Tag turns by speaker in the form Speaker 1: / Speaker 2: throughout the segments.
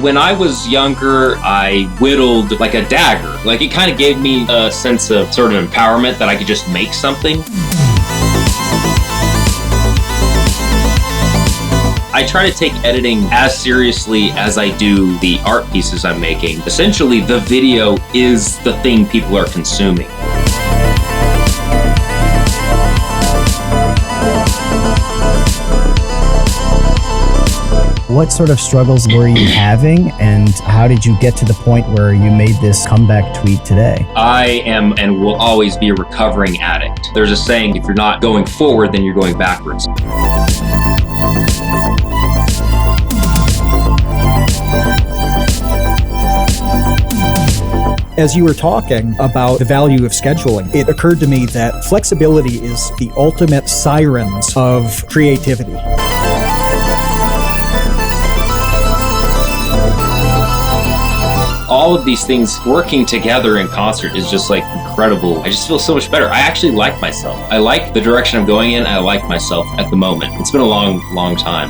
Speaker 1: When I was younger, I whittled like a dagger. Like it kind of gave me a sense of sort of empowerment that I could just make something. I try to take editing as seriously as I do the art pieces I'm making. Essentially, the video is the thing people are consuming.
Speaker 2: What sort of struggles were you having, and how did you get to the point where you made this comeback tweet today?
Speaker 1: I am and will always be a recovering addict. There's a saying, if you're not going forward, then you're going backwards.
Speaker 3: As you were talking about the value of scheduling, it occurred to me that flexibility is the ultimate sirens of creativity.
Speaker 1: All of these things working together in concert is just like incredible. I just feel so much better. I actually like myself. I like the direction I'm going in. I like myself at the moment. It's been a long, long time.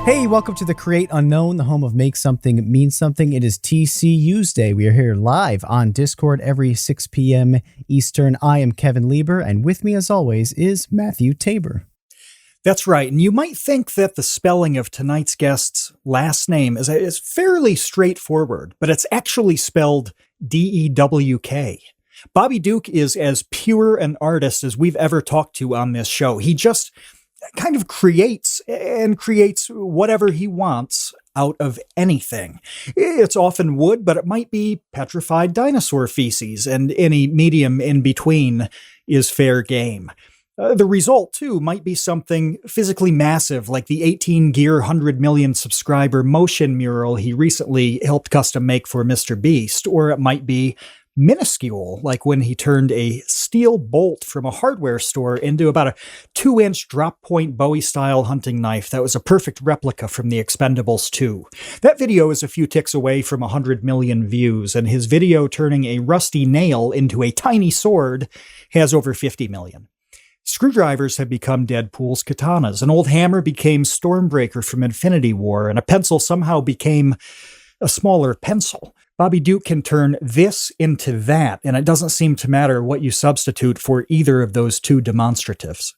Speaker 2: Hey, welcome to the Create Unknown, the home of Make Something Mean Something. It is TCU's Day. We are here live on Discord every 6 p.m. Eastern. I am Kevin Lieber, and with me, as always, is Matthew Tabor.
Speaker 3: That's right, and you might think that the spelling of tonight's guest's last name is fairly straightforward, but it's actually spelled D-E-W-K. Bobby Duke is as pure an artist as we've ever talked to on this show. He just kind of creates whatever he wants out of anything. It's often wood, but it might be petrified dinosaur feces, and any medium in between is fair game. The result, too, might be something physically massive, like the 18-gear, 100 million subscriber motion mural he recently helped custom make for Mr. Beast, or it might be minuscule, like when he turned a steel bolt from a hardware store into about a 2-inch drop-point Bowie-style hunting knife that was a perfect replica from The Expendables 2. That video is a few ticks away from 100 million views, and his video turning a rusty nail into a tiny sword has over 50 million. Screwdrivers have become Deadpool's katanas. An old hammer became Stormbreaker from Infinity War, and a pencil somehow became a smaller pencil. Bobby Duke can turn this into that, and it doesn't seem to matter what you substitute for either of those two demonstratives.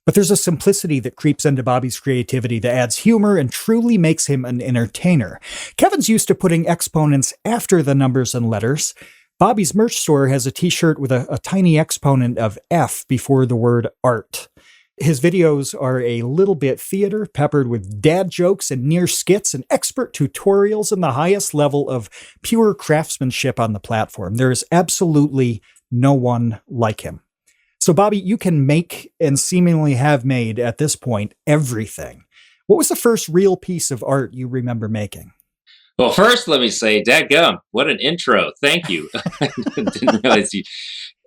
Speaker 3: But there's a simplicity that creeps into Bobby's creativity that adds humor and truly makes him an entertainer. Kevin's used to putting exponents after the numbers and letters. Bobby's merch store has a t-shirt with a tiny exponent of F before the word art. His videos are a little bit theater, peppered with dad jokes and near skits and expert tutorials and the highest level of pure craftsmanship on the platform. There is absolutely no one like him. So Bobby, you can make and seemingly have made at this point everything. What was the first real piece of art you remember making?
Speaker 1: Well, first, let me say, dadgum, what an intro. Thank you. I didn't realize you.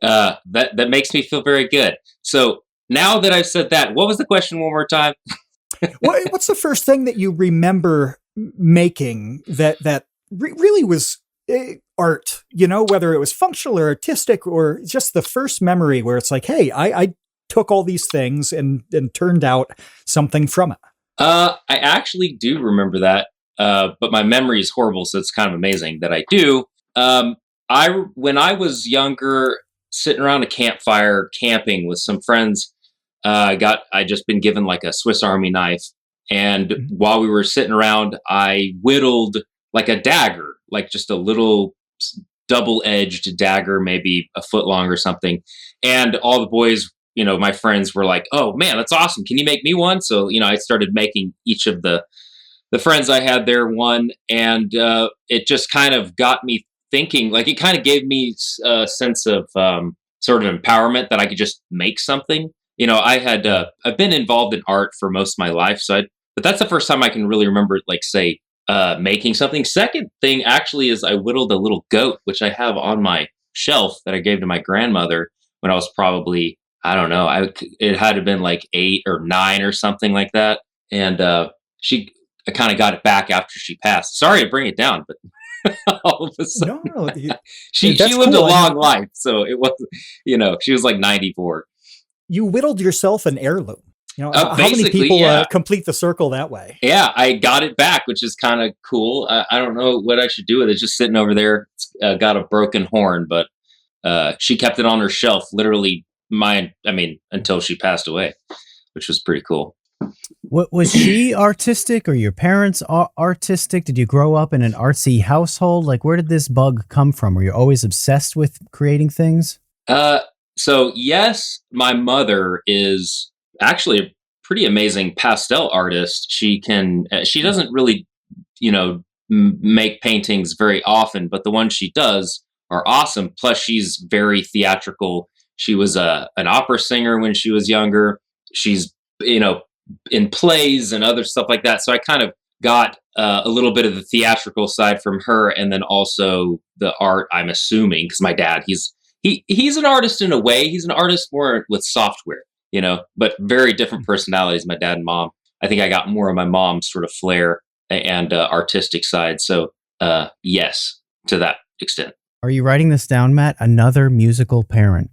Speaker 1: That makes me feel very good. So now that I've said that, what was the question one more time?
Speaker 3: What's the first thing that you remember making that really was art, whether it was functional or artistic or just the first memory where it's like, hey, I took all these things and turned out something from it?
Speaker 1: I actually do remember that. But my memory is horrible, so it's kind of amazing that I do. When I was younger, sitting around a campfire, camping with some friends, I just been given like a Swiss Army knife, and while we were sitting around, I whittled like a dagger, like just a little double-edged dagger, maybe a foot long or something. And all the boys, my friends were like, "Oh man, that's awesome! Can you make me one?" So I started making each of the friends I had there one, and it just kind of got me thinking, like it kind of gave me a sense of sort of empowerment that I could just make something. I've been involved in art for most of my life, but that's the first time I can really remember, like, say, making something. Second thing actually is I whittled a little goat, which I have on my shelf that I gave to my grandmother when I was probably, I don't know, it had to have been like 8 or 9 or something like that. And I kind of got it back after she passed. Sorry to bring it down, but all of a sudden,
Speaker 3: no,
Speaker 1: she lived a long life. So it wasn't, she was like 94.
Speaker 3: You whittled yourself an heirloom. How many
Speaker 1: Basically,
Speaker 3: people
Speaker 1: yeah.
Speaker 3: complete the circle that way?
Speaker 1: Yeah, I got it back, which is kind of cool. I don't know what I should do with it. It's just sitting over there. It's got a broken horn, but she kept it on her shelf, literally until she passed away, which was pretty cool.
Speaker 2: What was she artistic, or your parents artistic? Did you grow up in an artsy household? Like, where did this bug come from? Were you always obsessed with creating things?
Speaker 1: So yes, my mother is actually a pretty amazing pastel artist. She doesn't really, make paintings very often, but the ones she does are awesome. Plus, she's very theatrical. She was an opera singer when she was younger. She's, in plays and other stuff like that. So I kind of got a little bit of the theatrical side from her, and then also the art, I'm assuming, because my dad, he's an artist in a way. He's an artist more with software, but very different personalities, my dad and mom. I think I got more of my mom's sort of flair and artistic side. So yes, to that extent.
Speaker 2: Are you writing this down, Matt? Another musical parent.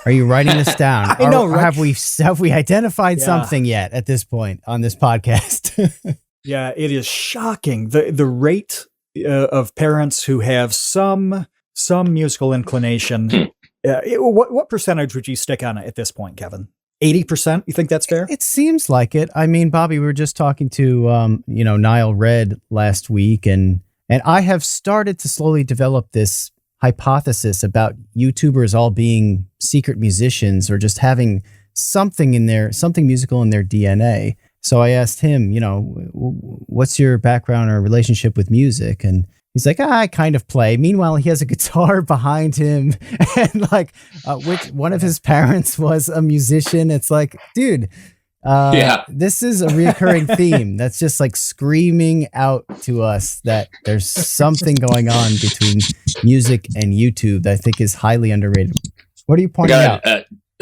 Speaker 2: Are you writing this down?
Speaker 3: I know, right?
Speaker 2: Have we identified something yet at this point on this podcast?
Speaker 3: Yeah, it is shocking the rate of parents who have some musical inclination. What percentage would you stick on it at this point, Kevin? 80%? You think that's fair?
Speaker 2: It seems like it. I mean, Bobby, we were just talking to Nile Red last week, and I have started to slowly develop this hypothesis about YouTubers all being secret musicians or just having something musical in their DNA. So I asked him, what's your background or relationship with music? And he's like, I kind of play. Meanwhile, he has a guitar behind him, and which one of his parents was a musician. It's like, dude, this is a reoccurring theme that's just like screaming out to us that there's something going on between music and YouTube that I think is highly underrated. What are you pointing out?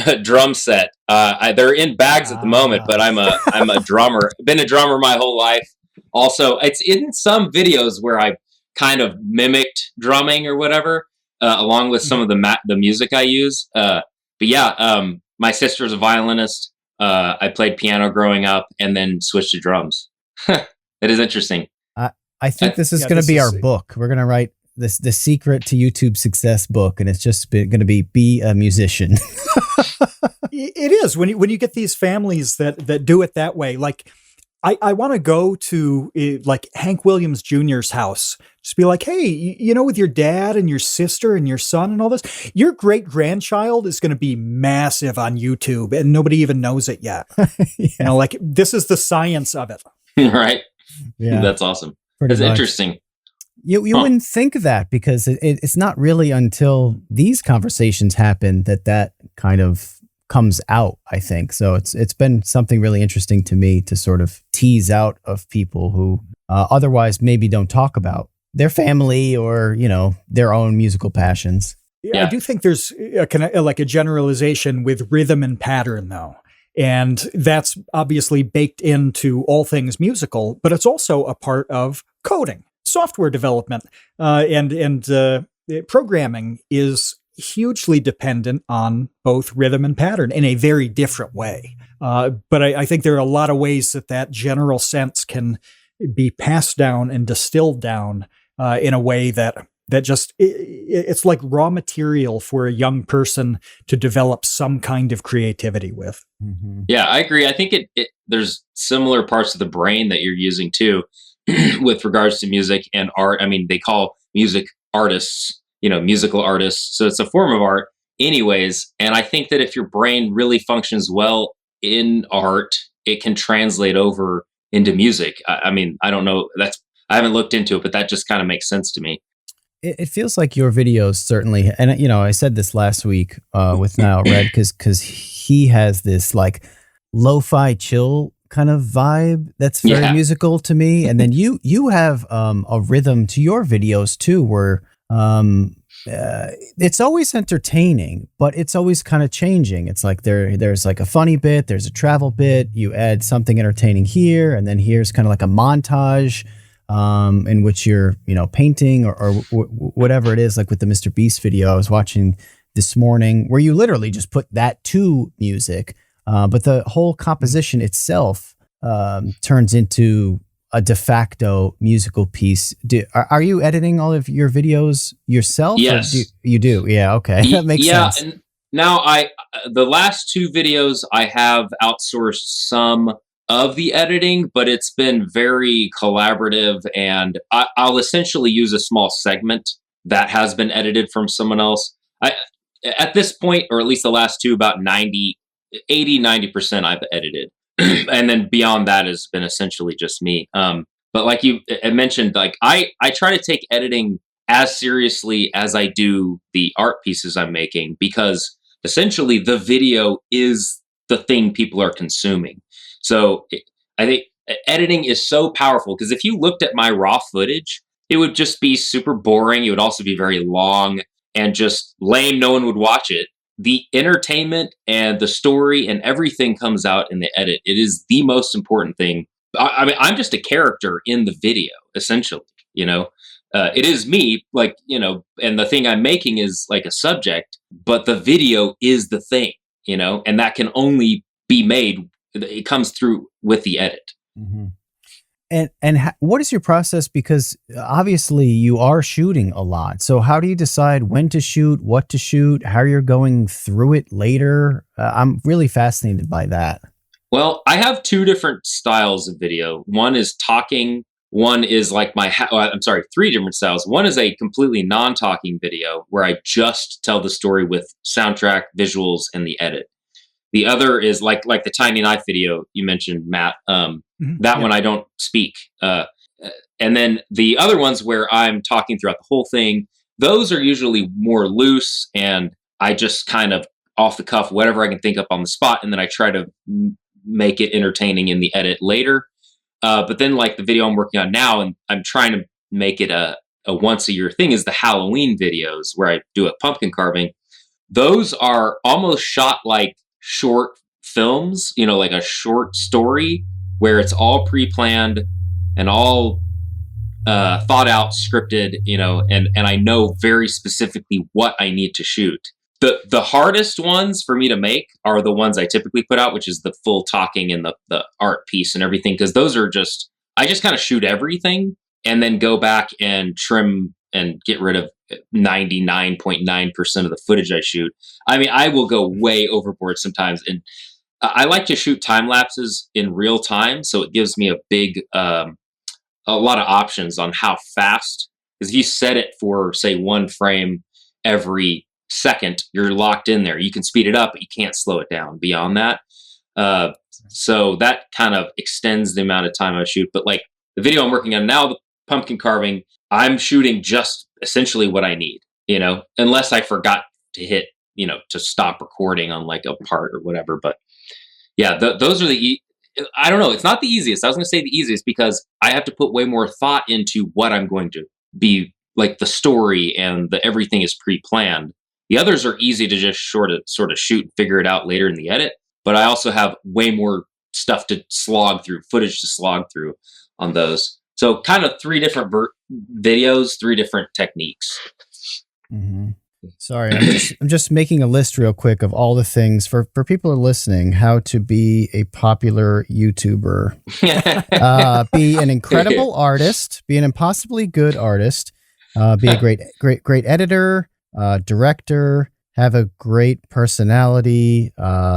Speaker 1: A drum set. They're in bags at the moment, but I'm a drummer. Been a drummer my whole life. Also, it's in some videos where I kind of mimicked drumming or whatever, along with some of the music I use. But yeah, my sister's a violinist. I played piano growing up and then switched to drums. It is interesting.
Speaker 2: I think this is going to be our book. We're going to write the secret to YouTube success book, and it's just going to be a musician.
Speaker 3: It is when you get these families that do it that way. Like, I want to go to like Hank Williams Jr.'s house. Just be like, hey, with your dad and your sister and your son and all this, your great grandchild is going to be massive on YouTube and nobody even knows it yet.
Speaker 2: Yeah.
Speaker 3: This is the science of it.
Speaker 1: Right.
Speaker 2: Yeah.
Speaker 1: That's awesome.
Speaker 2: Pretty
Speaker 1: That's
Speaker 2: much
Speaker 1: interesting.
Speaker 2: You wouldn't think that, because it's not really until these conversations happen that kind of comes out, I think. So it's been something really interesting to me to sort of tease out of people who otherwise maybe don't talk about their family or, their own musical passions.
Speaker 3: Yeah. I do think there's a generalization with rhythm and pattern, though. And that's obviously baked into all things musical, but it's also a part of coding, software development, and programming is hugely dependent on both rhythm and pattern in a very different way. But I think there are a lot of ways that general sense can be passed down and distilled down in a way that just, it's like raw material for a young person to develop some kind of creativity with.
Speaker 2: Mm-hmm.
Speaker 1: Yeah, I agree. I think there's similar parts of the brain that you're using too with regards to music and art. I mean, they call music artists, musical artists. So it's a form of art anyways. And I think that if your brain really functions well in art, it can translate over into music. I mean, I don't know. I haven't looked into it, but that just kind of makes sense to me.
Speaker 2: It feels like your videos certainly, and I said this last week with Nile Red, because he has this like lo-fi chill kind of vibe that's very musical to me. And then you have a rhythm to your videos too, where it's always entertaining, but it's always kind of changing. It's like there's like a funny bit, there's a travel bit, you add something entertaining here, and then here's kind of like a montage in which you're painting or whatever it is, like with the Mr. Beast video I was watching this morning, where you literally just put that to music. but the whole composition itself turns into a de facto musical piece. Are you editing all of your videos yourself?
Speaker 1: Yes,
Speaker 2: You do. Yeah. Okay. That makes sense.
Speaker 1: And now the last two videos I have outsourced some of the editing, but it's been very collaborative, and I'll essentially use a small segment that has been edited from someone else. I At this point, or at least the last two, about 90% I've edited. And then beyond that has been essentially just me. But like you mentioned, like I try to take editing as seriously as I do the art pieces I'm making, because essentially the video is the thing people are consuming. So I think editing is so powerful, because if you looked at my raw footage, it would just be super boring. It would also be very long and just lame. No one would watch it. The entertainment and the story and everything comes out in the edit. It is the most important thing. I mean, I'm just a character in the video, essentially. You know, it is me, like, you know, and the thing I'm making is like a subject, but the video is the thing, you know, and that can only be made. It comes through with the edit.
Speaker 2: Mm-hmm. And what is your process? Because obviously you are shooting a lot. So how do you decide when to shoot, what to shoot, how you're going through it later? I'm really fascinated by that.
Speaker 1: Well, I have two different styles of video. One is talking. One is like three different styles. One is a completely non-talking video where I just tell the story with soundtrack, visuals, and the edit. The other is like the Tiny Knife video you mentioned, Matt. That one I don't speak. And then the other ones where I'm talking throughout the whole thing, those are usually more loose, and I just kind of off the cuff, whatever I can think up on the spot, and then I try to make it entertaining in the edit later. But then like the video I'm working on now, and I'm trying to make it a once a year thing, is the Halloween videos where I do a pumpkin carving. Those are almost shot like short films, you know, like a short story where it's all pre-planned and all thought out, scripted, you know, and I know very specifically what I need to shoot. The hardest ones for me to make are the ones I typically put out, which is the full talking and the art piece and everything, because those are just, I just kind of shoot everything and then go back and trim and get rid of 99.9% of the footage I shoot. I mean, I will go way overboard sometimes, and I like to shoot time lapses in real time, so it gives me a lot of options on how fast. Because if you set it for, say, one frame every second, you're locked in there. You can speed it up, but you can't slow it down beyond that. So that kind of extends the amount of time I shoot. But like the video I'm working on now, the pumpkin carving, I'm shooting just essentially what I need, you know, unless I forgot to hit, you know, to stop recording on like a part or whatever. But yeah, those are I don't know. It's not the easiest. I was going to say the easiest because I have to put way more thought into what I'm going to be, like the story, and everything is pre-planned. The others are easy to just sort of shoot and figure it out later in the edit. But I also have way more stuff to slog through, footage to slog through on those. So kind of three different videos, three different techniques.
Speaker 2: Mm-hmm. Sorry, I'm just making a list real quick of all the things for people who are listening, how to be a popular YouTuber. Be an incredible artist, be an impossibly good artist, be a great editor, director, have a great personality,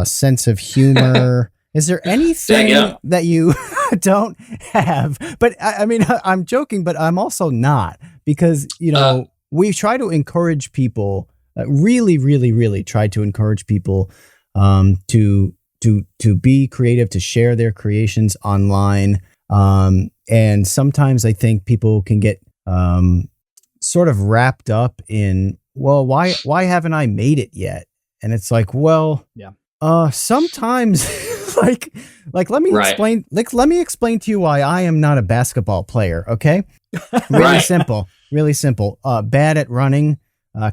Speaker 2: sense of humor. Is there anything that you don't have? But I mean, I'm joking, but I'm also not, because, you know, we try to encourage people, really try to encourage people to be creative, to share their creations online. And sometimes I think people can get sort of wrapped up in, well, why haven't I made it yet? And it's like, well, sometimes like let me explain. Let me explain to you why I am not a basketball player. Okay, really simple. Bad at running,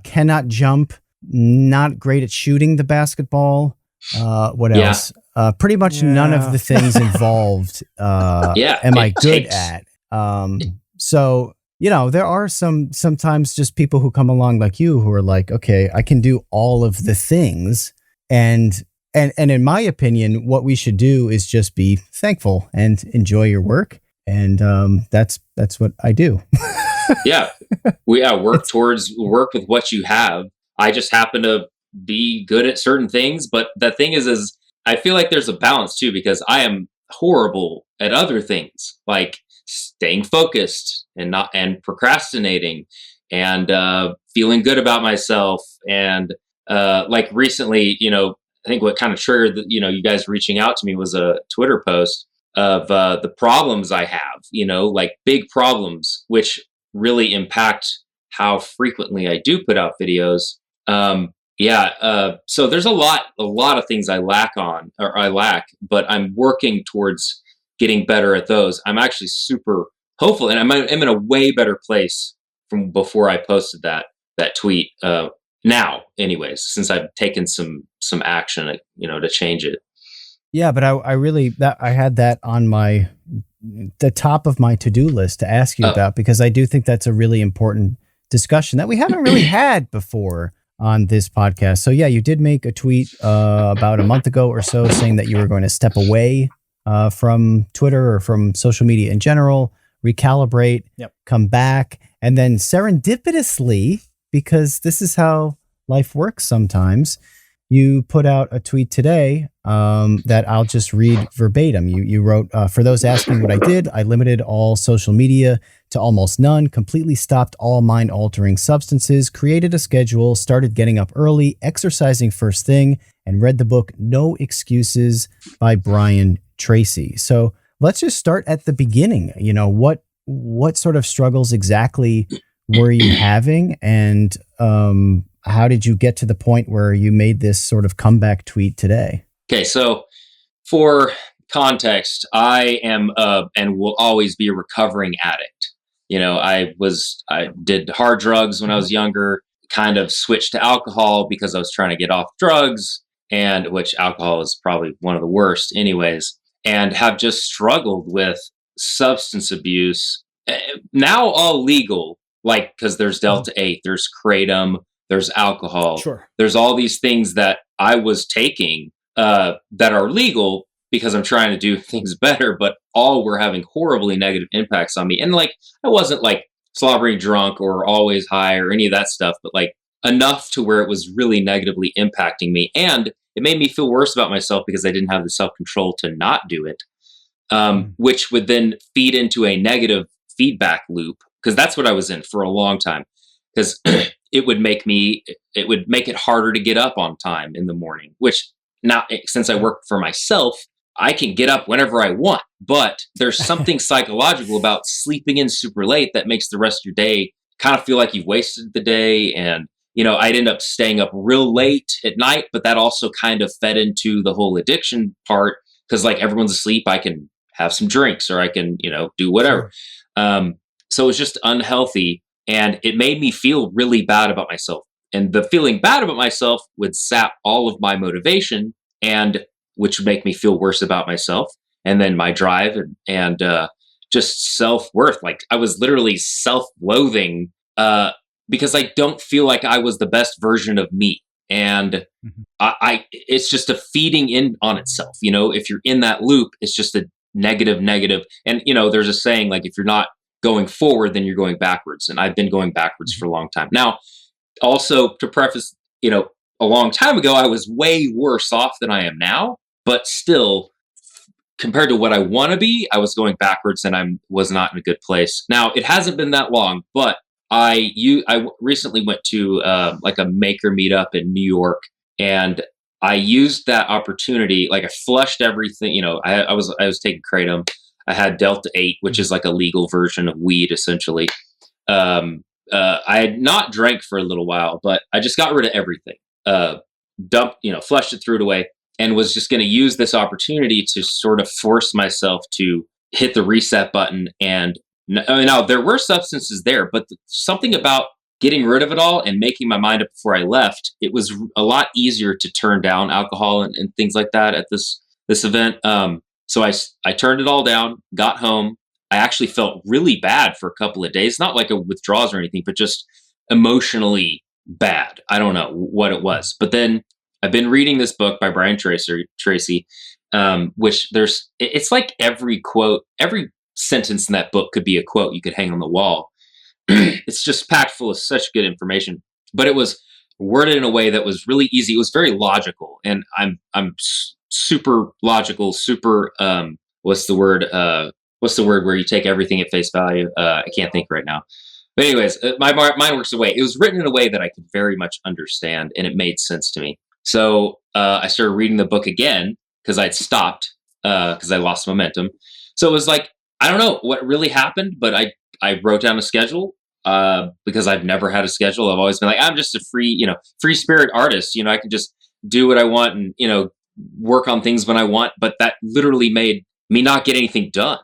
Speaker 2: cannot jump, not great at shooting the basketball. What else? Pretty much none of the things involved. Am I good at? So, you know, there are sometimes just people who come along like you who are like, okay, I can do all of the things, and And in my opinion, what we should do is just be thankful and enjoy your work. And that's what I do.
Speaker 1: Yeah. Work with what you have. I just happen to be good at certain things. But the thing is I feel like there's a balance too, because I am horrible at other things, like staying focused and procrastinating and feeling good about myself. And like recently, I think what kind of triggered you guys reaching out to me was a Twitter post of the problems I have, like big problems, which really impact how frequently I do put out videos. So there's a lot of things I lack, but I'm working towards getting better at those. I'm actually super hopeful, and I'm in a way better place from before I posted that tweet. Now, anyways, since I've taken some action, to change it.
Speaker 2: Yeah, but I had that on the top of my to-do list to ask you about, because I do think that's a really important discussion that we haven't really had before on this podcast. So yeah, you did make a tweet about a month ago or so saying that you were going to step away from Twitter or from social media in general, recalibrate, come back, and then serendipitously, because this is how life works sometimes, you put out a tweet today that I'll just read verbatim. You wrote, for those asking what I did, I limited all social media to almost none, completely stopped all mind-altering substances, created a schedule, started getting up early, exercising first thing, and read the book No Excuses by Brian Tracy. So let's just start at the beginning. What sort of struggles exactly were you having? And how did you get to the point where you made this sort of comeback tweet today?
Speaker 1: Okay, so for context, I am and will always be a recovering addict. I did hard drugs when I was younger, kind of switched to alcohol because I was trying to get off drugs, and which alcohol is probably one of the worst anyways, and have just struggled with substance abuse. Now all legal, like, because there's Delta 8, there's Kratom, there's alcohol.
Speaker 3: Sure.
Speaker 1: There's all these things that I was taking that are legal because I'm trying to do things better, but all were having horribly negative impacts on me. And like, I wasn't like slobbering drunk or always high or any of that stuff, but like enough to where it was really negatively impacting me. And it made me feel worse about myself because I didn't have the self-control to not do it, which would then feed into a negative feedback loop, because that's what I was in for a long time. Because it would make it harder to get up on time in the morning, which now, since I work for myself, I can get up whenever I want. But there's something psychological about sleeping in super late that makes the rest of your day kind of feel like you've wasted the day. And, I'd end up staying up real late at night, but that also kind of fed into the whole addiction part, because like everyone's asleep, I can have some drinks or I can, do whatever. Sure. So it was just unhealthy. And it made me feel really bad about myself. And the feeling bad about myself would sap all of my motivation, and which would make me feel worse about myself. And then my drive and just self-worth. Like I was literally self-loathing because I don't feel like I was the best version of me. And it's just a feeding in on itself. If you're in that loop, it's just a negative. And, there's a saying, like, if you're not going forward, then you're going backwards. And I've been going backwards for a long time. Now, also to preface, a long time ago, I was way worse off than I am now, but still, compared to what I want to be, I was going backwards and I was not in a good place. Now, it hasn't been that long, but I recently went to like a maker meetup in New York, and I used that opportunity. Like I flushed everything, I was taking Kratom. I had Delta 8, which is like a legal version of weed, essentially. I had not drank for a little while, but I just got rid of everything. Flushed it, threw it away, and was just going to use this opportunity to sort of force myself to hit the reset button. And now there were substances there, but something about getting rid of it all and making my mind up before I left, it was a lot easier to turn down alcohol and things like that at this event. So I turned it all down, got home. I actually felt really bad for a couple of days, not like a withdrawals or anything, but just emotionally bad. I don't know what it was. But then I've been reading this book by Tracy, which it's like every quote, every sentence in that book could be a quote you could hang on the wall. It's just packed full of such good information, but it was worded in a way that was really easy. It was very logical, and I'm super logical, super what's the word? What's the word where you take everything at face value? I can't think right now. But anyways, my mind works away. It was written in a way that I could very much understand, and it made sense to me. So I started reading the book again because I'd stopped because I lost momentum. So it was like, I don't know what really happened, but I wrote down a schedule because I've never had a schedule. I've always been like, I'm just a free spirit artist. I can just do what I want and, work on things when I want. But that literally made me not get anything done,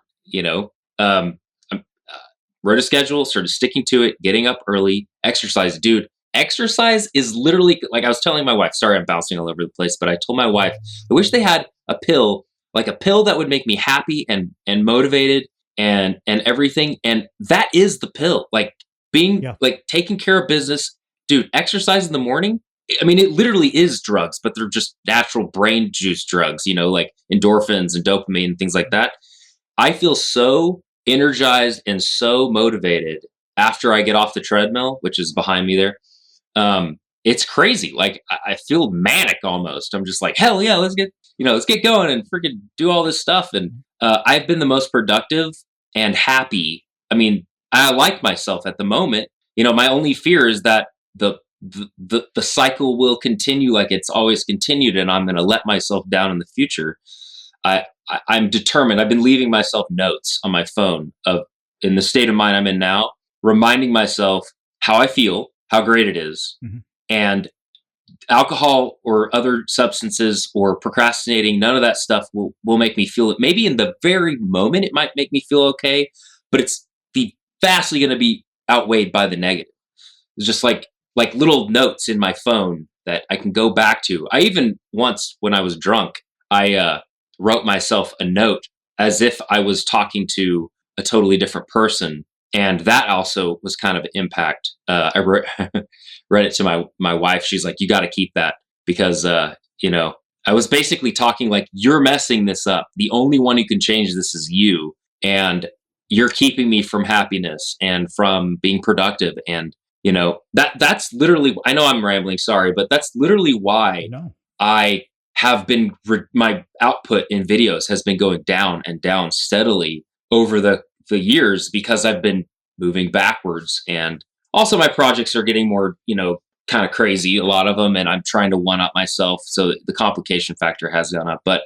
Speaker 1: wrote a schedule, started sticking to it, getting up early, exercise. Dude, exercise is literally, like I was telling my wife, sorry, I'm bouncing all over the place, but I told my wife, I wish they had a pill that would make me happy and motivated and everything. And that is the pill. Like being like taking care of business, dude, exercise in the morning. I mean, it literally is drugs, but they're just natural brain juice drugs, like endorphins and dopamine and things like that. I feel so energized and so motivated after I get off the treadmill, which is behind me there. It's crazy. Like I feel manic almost. I'm just like, hell yeah, let's get going and freaking do all this stuff. And I've been the most productive and happy. I mean, I like myself at the moment. My only fear is that the cycle will continue like it's always continued, and I'm going to let myself down in the future. I'm determined. I've been leaving myself notes on my phone in the state of mind I'm in now, reminding myself how I feel, how great it is. Mm-hmm. And alcohol or other substances or procrastinating, none of that stuff will make me feel it. Maybe in the very moment, it might make me feel okay, but it's vastly going to be outweighed by the negative. It's just like little notes in my phone that I can go back to. I even once, when I was drunk, I wrote myself a note as if I was talking to a totally different person. And that also was kind of an impact. I read it to my wife. She's like, you got to keep that because, I was basically talking like, you're messing this up. The only one who can change this is you. And you're keeping me from happiness and from being productive. And, that's literally, I know I'm rambling, sorry, but that's literally why I have been, my output in videos has been going down and down steadily over the years because I've been moving backwards. And also my projects are getting more, kind of crazy, a lot of them. And I'm trying to one up myself. So the complication factor has gone up, but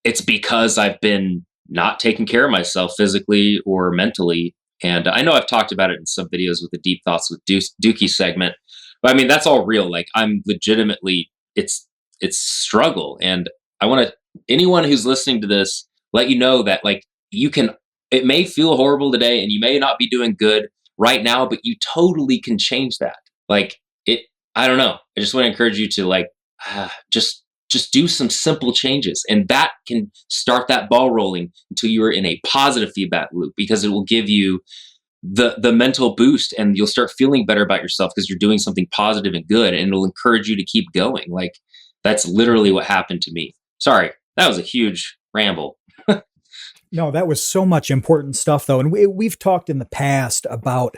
Speaker 1: it's because I've been not taking care of myself physically or mentally. And I know I've talked about it in some videos with the Deep Thoughts with Dookie segment, but I mean, that's all real. Like I'm legitimately, it's struggle. And I want to, anyone who's listening to this, let you know that like it may feel horrible today and you may not be doing good right now, but you totally can change that. Like I don't know. I just want to encourage you to like, just do some simple changes, and that can start that ball rolling until you're in a positive feedback loop, because it will give you the mental boost and you'll start feeling better about yourself because you're doing something positive and good, and it'll encourage you to keep going. Like that's literally what happened to me. Sorry, that was a huge ramble.
Speaker 3: No, that was so much important stuff though. And we've talked in the past about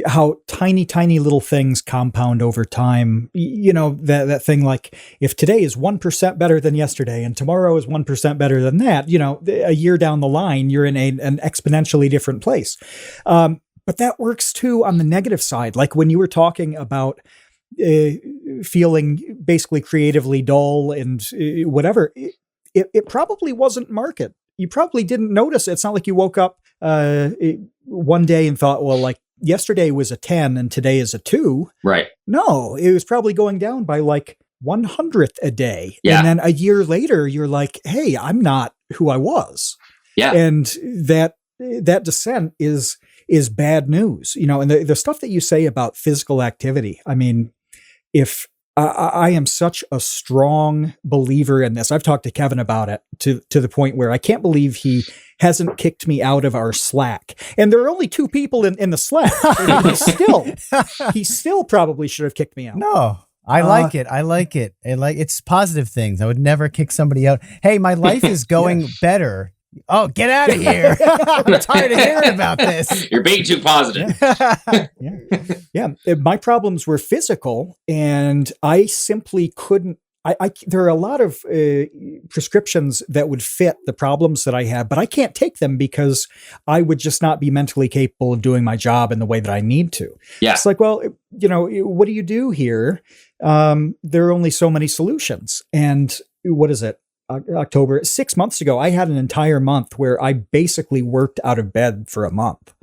Speaker 3: how tiny little things compound over time. That thing like if today is 1% better than yesterday and tomorrow is 1% better than that, a year down the line, you're in an exponentially different place. But that works too on the negative side. Like when you were talking about feeling basically creatively dull and whatever, it probably wasn't market. You probably didn't notice it. It's not like you woke up one day and thought, well, like yesterday was a 10 and today is a 2.
Speaker 1: Right.
Speaker 3: No, it was probably going down by like 100th a day.
Speaker 1: Yeah.
Speaker 3: And then a year later, you're like, hey, I'm not who I was.
Speaker 1: Yeah.
Speaker 3: And that descent is bad news, and the stuff that you say about physical activity. I mean, if I am such a strong believer in this. I've talked to Kevin about it to the point where I can't believe he hasn't kicked me out of our Slack. And there are only 2 people in the Slack. And he still probably should have kicked me out.
Speaker 2: No. I like it. I like it. It's positive things. I would never kick somebody out. Hey, my life is going better. Oh, get out of here. I'm tired of hearing about this.
Speaker 1: You're being too positive.
Speaker 3: Yeah. My problems were physical, and I simply couldn't. There are a lot of prescriptions that would fit the problems that I have, but I can't take them because I would just not be mentally capable of doing my job in the way that I need to.
Speaker 1: Yeah.
Speaker 3: It's like, well, what do you do here? There are only so many solutions. And what is it? October, 6 months ago, I had an entire month where I basically worked out of bed for a month.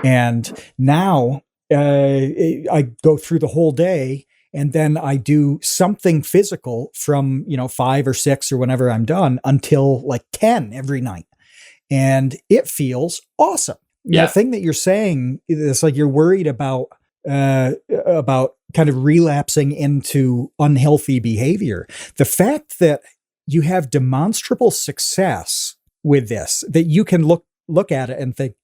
Speaker 3: And now I go through the whole day, and then I do something physical from, 5 or 6 or whenever I'm done until like 10 every night. And it feels awesome.
Speaker 1: Yeah.
Speaker 3: The thing that you're saying is like you're worried about kind of relapsing into unhealthy behavior. The fact that you have demonstrable success with this, that you can look at it and think,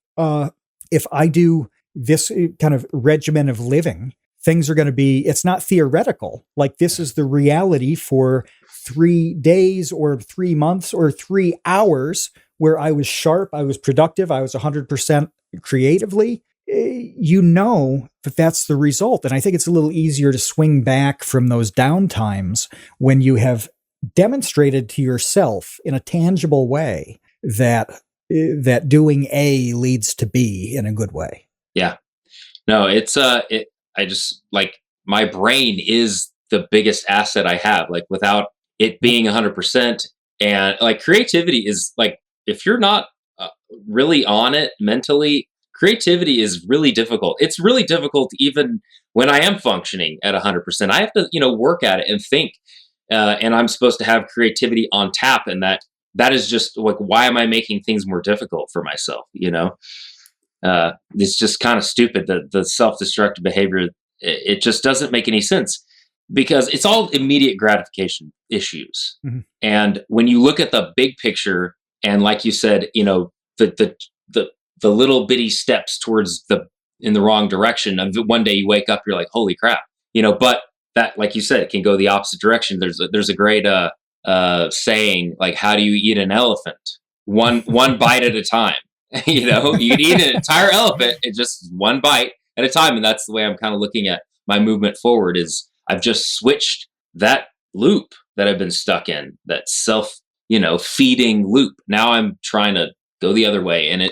Speaker 3: if I do this kind of regimen of living, things are going to be, it's not theoretical. Like this is the reality for 3 days or 3 months or 3 hours where I was sharp, I was productive, I was 100% creatively. That that's the result. And I think it's a little easier to swing back from those down times when you have demonstrated to yourself in a tangible way that doing A leads to B in a good way.
Speaker 1: Yeah. No, I just like my brain is the biggest asset I have. Like without it being 100%, and like creativity is like, if you're not really on it mentally, creativity is really difficult. It's really difficult even when I am functioning at 100%. I have to, work at it and think, and I'm supposed to have creativity on tap. And that is just like, why am I making things more difficult for myself? It's just kind of stupid. The self-destructive behavior, it just doesn't make any sense because it's all immediate gratification issues. Mm-hmm. And when you look at the big picture, and like you said, the little bitty steps towards in the wrong direction, of one day you wake up, you're like, holy crap, but that, like you said, it can go the opposite direction. There's a great saying, like, how do you eat an elephant? One bite at a time. You can eat an entire elephant in just one bite at a time. And that's the way I'm kind of looking at my movement forward. Is I've just switched that loop that I've been stuck in, that self, feeding loop. Now I'm trying to go the other way, and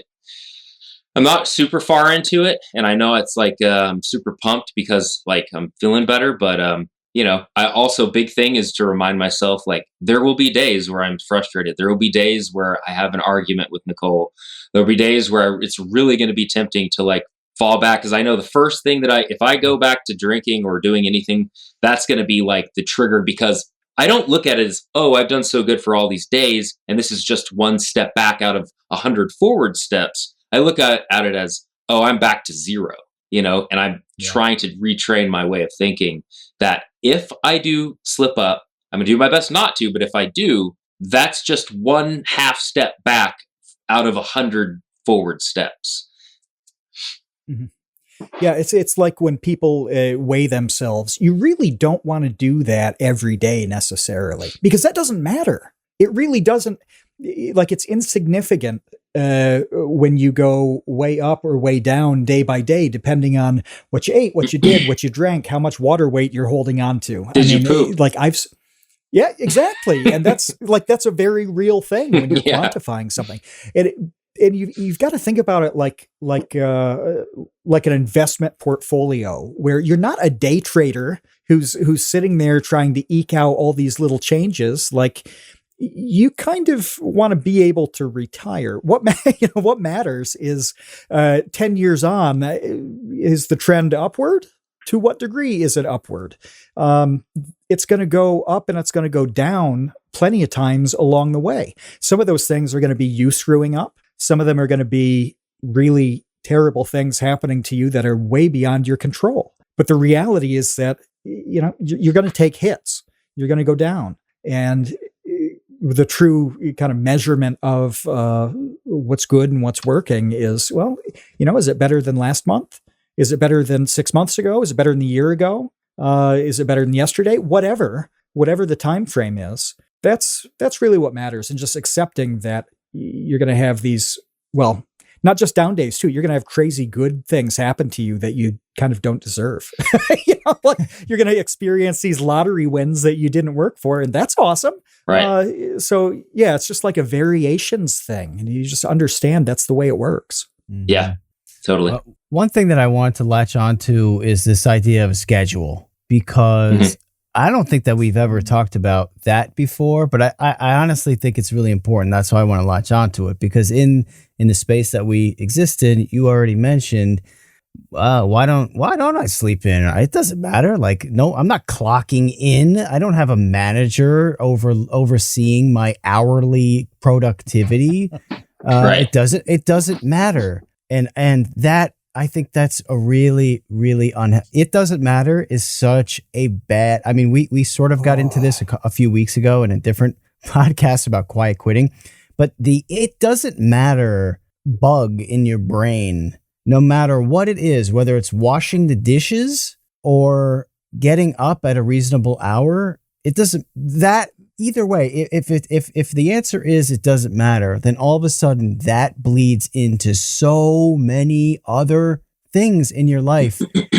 Speaker 1: I'm not super far into it. And I know it's like, I'm super pumped because like I'm feeling better, but, I also, big thing is to remind myself, like, there will be days where I'm frustrated. There will be days where I have an argument with Nicole. There'll be days where it's really going to be tempting to like fall back. Cause I know the first thing if I go back to drinking or doing anything, that's going to be like the trigger, because I don't look at it as, oh, I've done so good for all these days, and this is just one step back out of 100 forward steps. I look at it as, oh, I'm back to zero, and I'm trying to retrain my way of thinking that if I do slip up, I'm going to do my best not to, but if I do, that's just one half step back out of 100 forward steps.
Speaker 3: Mm-hmm. Yeah, it's like when people weigh themselves, you really don't want to do that every day necessarily, because that doesn't matter. It really doesn't. Like, it's insignificant when you go way up or way down day by day, depending on what you ate, what you did, what you drank, how much water weight you're holding on to.
Speaker 1: You poop?
Speaker 3: Yeah, exactly. And that's a very real thing when you're quantifying something. And you've got to think about it like an investment portfolio, where you're not a day trader who's sitting there trying to eke out all these little changes. Like, you kind of want to be able to retire. What matters is 10 years on, is the trend upward? To what degree is it upward? It's going to go up and it's going to go down plenty of times along the way. Some of those things are going to be you screwing up. Some of them are going to be really terrible things happening to you that are way beyond your control. But the reality is that, you're going to take hits. You're going to go down. And the true kind of measurement of what's good and what's working is, well, is it better than last month? Is it better than 6 months ago? Is it better than a year ago? Is it better than yesterday? Whatever the time frame is. That's really what matters. And just accepting that you're going to have these, well, not just down days too. You're going to have crazy good things happen to you that you kind of don't deserve. Like you're going to experience these lottery wins that you didn't work for, and that's awesome.
Speaker 1: Right.
Speaker 3: So yeah, it's just like a variations thing, and you just understand that's the way it works.
Speaker 1: Yeah, totally.
Speaker 2: One thing that I wanted to latch onto is this idea of a schedule, because I don't think that we've ever talked about that before, but I honestly think it's really important. That's why I want to latch onto it, because in the space that we exist in, you already mentioned, why don't I sleep in? It doesn't matter. Like, no, I'm not clocking in. I don't have a manager overseeing my hourly productivity.
Speaker 1: Right.
Speaker 2: It doesn't matter. And that, I think that's a really, really it doesn't matter is such a bad, I mean, we sort of got into this a few weeks ago in a different podcast about quiet quitting, but it doesn't matter bug in your brain, no matter what it is, whether it's washing the dishes or getting up at a reasonable hour, it doesn't, that either way, if the answer is it doesn't matter, then all of a sudden that bleeds into so many other things in your life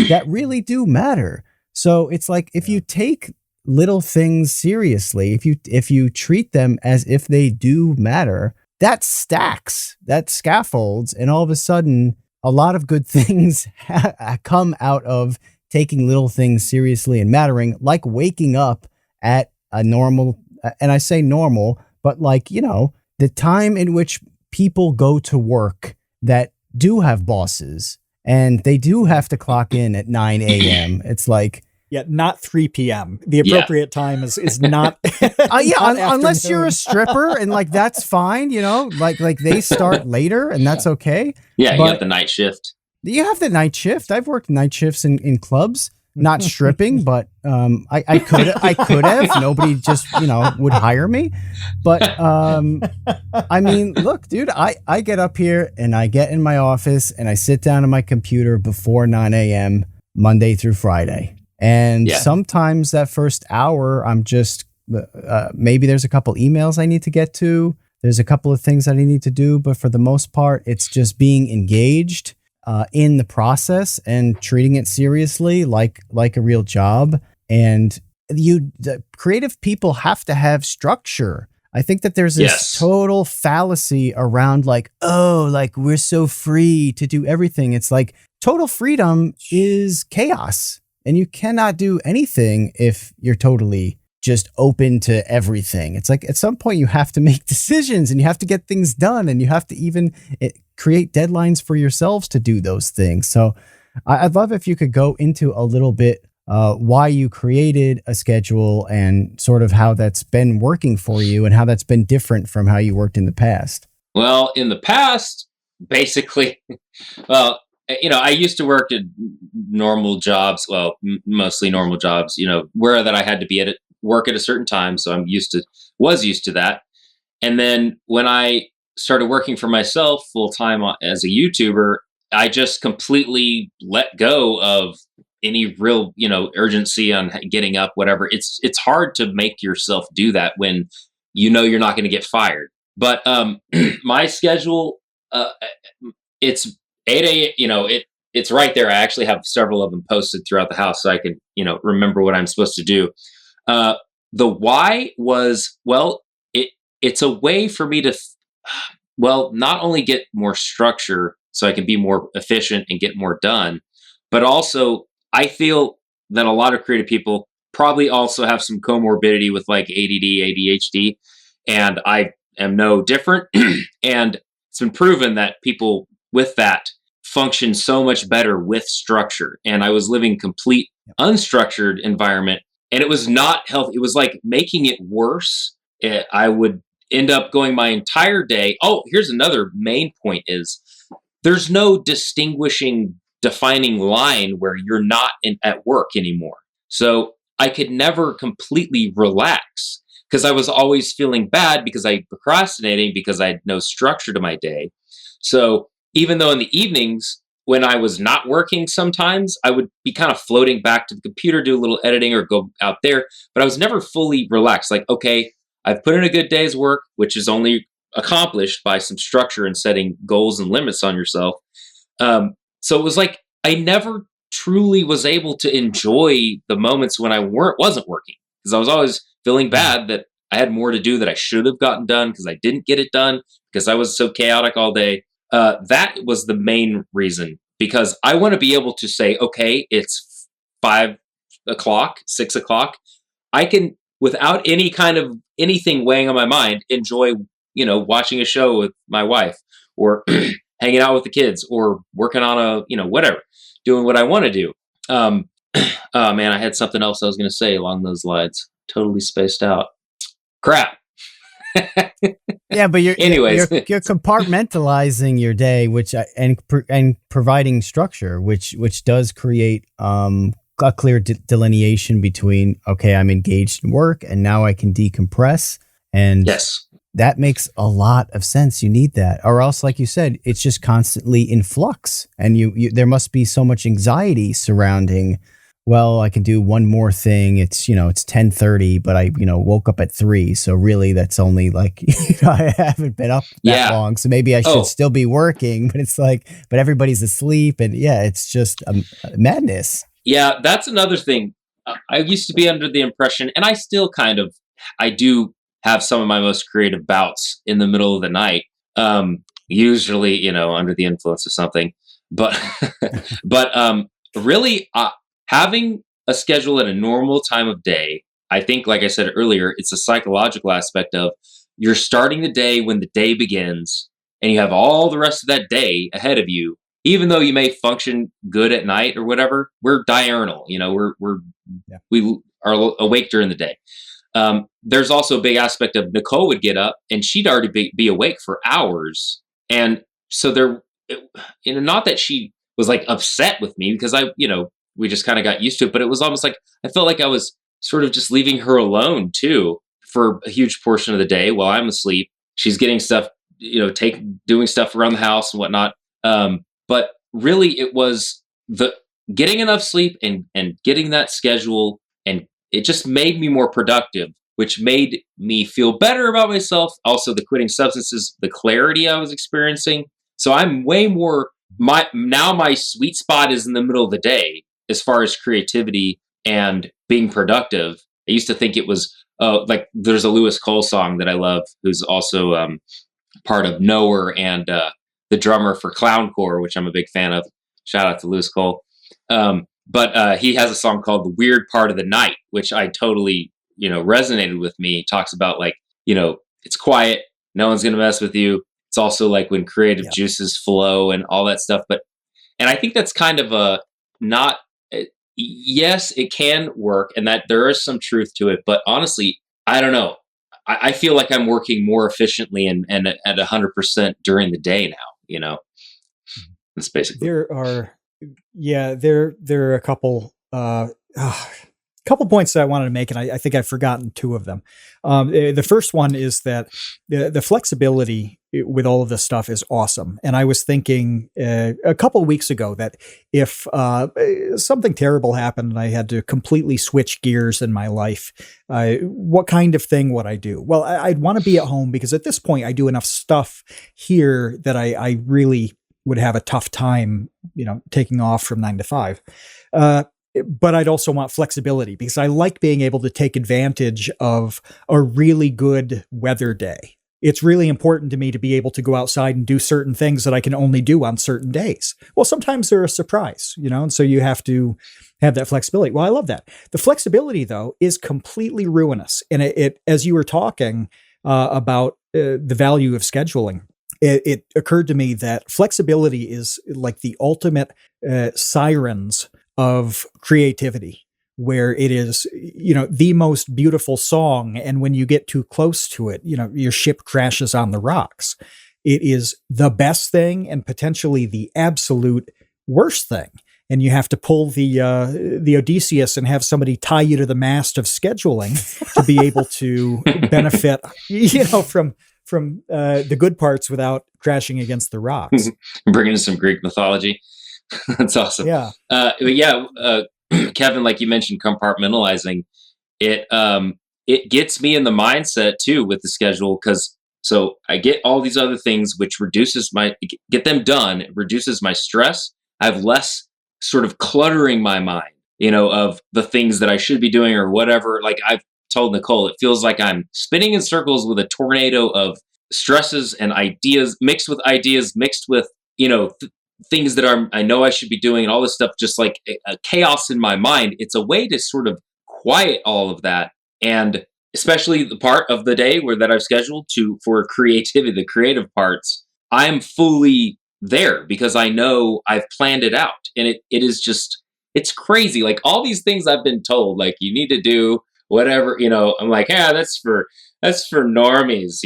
Speaker 2: that really do matter. So it's like, if you take little things seriously, if you treat them as if they do matter, that stacks, that scaffolds, and all of a sudden a lot of good things come out of taking little things seriously and mattering, like waking up at a normal, and I say normal, but like, the time in which people go to work that do have bosses and they do have to clock in at 9 a.m. It's like,
Speaker 3: yeah, not 3 p.m. The appropriate time is not.
Speaker 2: Unless you're a stripper, and like that's fine, like they start later and that's okay.
Speaker 1: Yeah, you got the night shift.
Speaker 2: You have the night shift. I've worked night shifts in clubs, not stripping, but I could have. Nobody just would hire me. But I mean, look, dude, I get up here and I get in my office and I sit down at my computer before 9 a.m. Monday through Friday. And sometimes that first hour, I'm just, maybe there's a couple emails I need to get to. There's a couple of things that I need to do. But for the most part, it's just being engaged in the process and treating it seriously, like a real job. And the creative people have to have structure. I think that there's this total fallacy around like, oh, like we're so free to do everything. It's like total freedom is chaos. And you cannot do anything if you're totally just open to everything. It's like at some point you have to make decisions and you have to get things done, and you have to even create deadlines for yourselves to do those things. So I'd love if you could go into a little bit why you created a schedule and sort of how that's been working for you and how that's been different from how you worked in the past.
Speaker 1: Well, in the past, basically, I used to work at normal jobs. Well, mostly normal jobs. Where that I had to be at work at a certain time, so was used to that. And then when I started working for myself full time as a YouTuber, I just completely let go of any real urgency on getting up. Whatever. It's hard to make yourself do that when you're not going to get fired. But my schedule, it's 8 a.m. It's right there. I actually have several of them posted throughout the house so I can, remember what I'm supposed to do. The why was, it's a way for me to, not only get more structure so I can be more efficient and get more done, but also I feel that a lot of creative people probably also have some comorbidity with like ADD, ADHD, and I am no different. And it's been proven that people with that function so much better with structure. And I was living complete unstructured environment, and it was not healthy. It was like making it worse. I would end up going my entire day. Oh, here's another main point is there's no defining line where you're not at work anymore. So I could never completely relax because I was always feeling bad because I procrastinating because I had no structure to my day. So even though in the evenings when I was not working, sometimes I would be kind of floating back to the computer, do a little editing or go out there, but I was never fully relaxed. Like, okay, I've put in a good day's work, which is only accomplished by some structure and setting goals and limits on yourself. So it was like I never truly was able to enjoy the moments when I wasn't working, because I was always feeling bad that I had more to do that I should have gotten done because I didn't get it done because I was so chaotic all day. That was the main reason, because I want to be able to say, okay, it's 5 o'clock, 6 o'clock. I can, without any kind of anything weighing on my mind, enjoy, watching a show with my wife, or hanging out with the kids, or working on whatever, doing what I want to do. Oh man, I had something else I was going to say along those lines. Totally spaced out. Crap.
Speaker 2: Yeah, but
Speaker 1: Anyways.
Speaker 2: you're compartmentalizing your day, and providing structure, which does create a clear delineation between, okay, I'm engaged in work and now I can decompress, and
Speaker 1: Yes.
Speaker 2: that makes a lot of sense. You need that, or else, like you said, it's just constantly in flux, and you there must be so much anxiety surrounding. Well, I can do one more thing. It's 10:30, but I woke up at 3, so really that's only like I haven't been up that long, so maybe I should still be working. But it's like, but everybody's asleep, and it's just madness.
Speaker 1: Yeah, that's another thing. I used to be under the impression, and I still I do have some of my most creative bouts in the middle of the night. Usually, under the influence of something, but really. Having a schedule at a normal time of day, I think, like I said earlier, it's a psychological aspect of you're starting the day when the day begins, and you have all the rest of that day ahead of you. Even though you may function good at night or whatever, we're diurnal. We are awake during the day. There's also a big aspect of Nicole would get up and she'd already be awake for hours, and so not that she was like upset with me, because we just kind of got used to it, but it was almost like I felt like I was sort of just leaving her alone too for a huge portion of the day while I'm asleep. She's getting stuff, doing stuff around the house and whatnot. But really it was the getting enough sleep and getting that schedule, and it just made me more productive, which made me feel better about myself. Also, the quitting substances, the clarity I was experiencing. So I'm way more, my sweet spot is in the middle of the day as far as creativity and being productive. I used to think it was like there's a Lewis Cole song that I love, who's also part of Knower and the drummer for Clowncore, which I'm a big fan of. Shout out to Lewis Cole. But he has a song called The Weird Part of the Night, which I totally, resonated with me. He talks about like, it's quiet, no one's going to mess with you. It's also like when creative juices flow and all that stuff. And I think that's kind of yes, it can work, and that there is some truth to it. But honestly, I don't know. I feel like I'm working more efficiently and at 100% during the day now. That's basically.
Speaker 3: There are a couple points that I wanted to make, and I think I've forgotten two of them. The first one is that the flexibility with all of this stuff is awesome. And I was thinking a couple of weeks ago that if something terrible happened and I had to completely switch gears in my life, what kind of thing would I do? Well, I'd want to be at home, because at this point I do enough stuff here that I really would have a tough time, taking off from 9 to 5. But I'd also want flexibility, because I like being able to take advantage of a really good weather day. It's really important to me to be able to go outside and do certain things that I can only do on certain days. Well, sometimes they're a surprise, and so you have to have that flexibility. Well, I love that. The flexibility, though, is completely ruinous. And it as you were talking about the value of scheduling, it occurred to me that flexibility is like the ultimate sirens of creativity, where it is, the most beautiful song. And when you get too close to it, your ship crashes on the rocks. It is the best thing and potentially the absolute worst thing. And you have to pull the Odysseus and have somebody tie you to the mast of scheduling to be able to benefit, from the good parts without crashing against the rocks.
Speaker 1: Bring in some Greek mythology. That's awesome.
Speaker 3: Yeah.
Speaker 1: But yeah, Kevin, like you mentioned, compartmentalizing it gets me in the mindset too with the schedule because so I get all these other things which reduces my get them done, it reduces my stress. I have less sort of cluttering my mind, of the things that I should be doing or whatever. Like I've told Nicole, it feels like I'm spinning in circles with a tornado of stresses and ideas mixed with, things that I know I should be doing and all this stuff, just like a chaos in my mind. It's a way to sort of quiet all of that. And especially the part of the day where that I've scheduled for creativity, the creative parts, I'm fully there because I know I've planned it out. And it is just, it's crazy. Like all these things I've been told, like you need to do whatever, I'm like, yeah, that's for normies.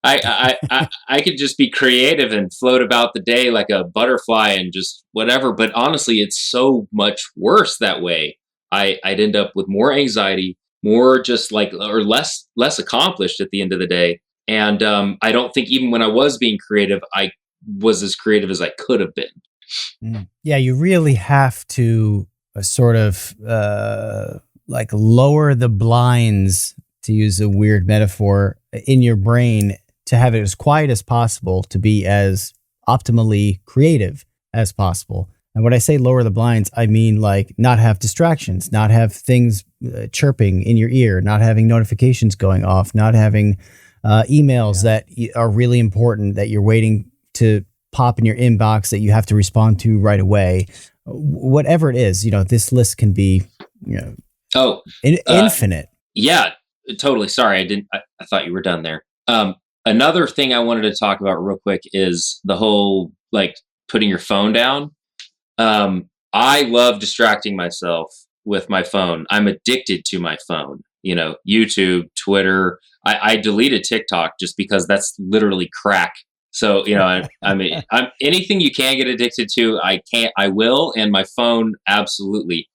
Speaker 1: I could just be creative and float about the day like a butterfly and just whatever. But honestly, it's so much worse that way. I'd end up with more anxiety, more just like or less accomplished at the end of the day. And I don't think even when I was being creative, I was as creative as I could have been.
Speaker 2: Yeah, you really have to sort of like lower the blinds, to use a weird metaphor, in your brain to have it as quiet as possible, to be as optimally creative as possible. And when I say lower the blinds, I mean like not have distractions, not have things chirping in your ear, not having notifications going off, not having emails that are really important that you're waiting to pop in your inbox that you have to respond to right away. Whatever it is, this list can be, infinite.
Speaker 1: Yeah, totally. Sorry, I thought you were done there. Another thing I wanted to talk about real quick is the whole like putting your phone down. I love distracting myself with my phone. I'm addicted to my phone. YouTube, Twitter. I deleted TikTok just because that's literally crack. So I mean, I'm anything you can get addicted to. I will, and my phone absolutely.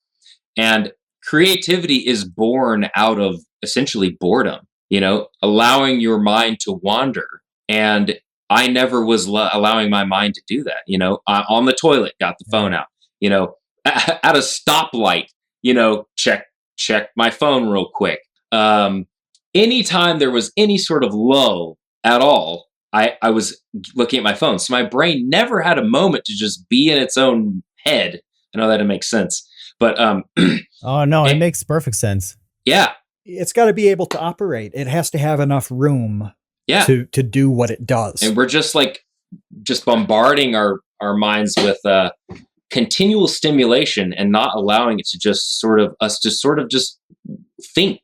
Speaker 1: And creativity is born out of essentially boredom. Allowing your mind to wander. And I never was allowing my mind to do that. On the toilet, got the phone out. At a stoplight, check my phone real quick. Anytime there was any sort of lull at all, I was looking at my phone. So my brain never had a moment to just be in its own head. I know that didn't make sense, but
Speaker 2: oh no, it makes perfect sense.
Speaker 1: Yeah.
Speaker 3: It's got to be able to operate. It has to have enough room to do what it does.
Speaker 1: And we're just bombarding our minds with continual stimulation and not allowing it to just sort of just think.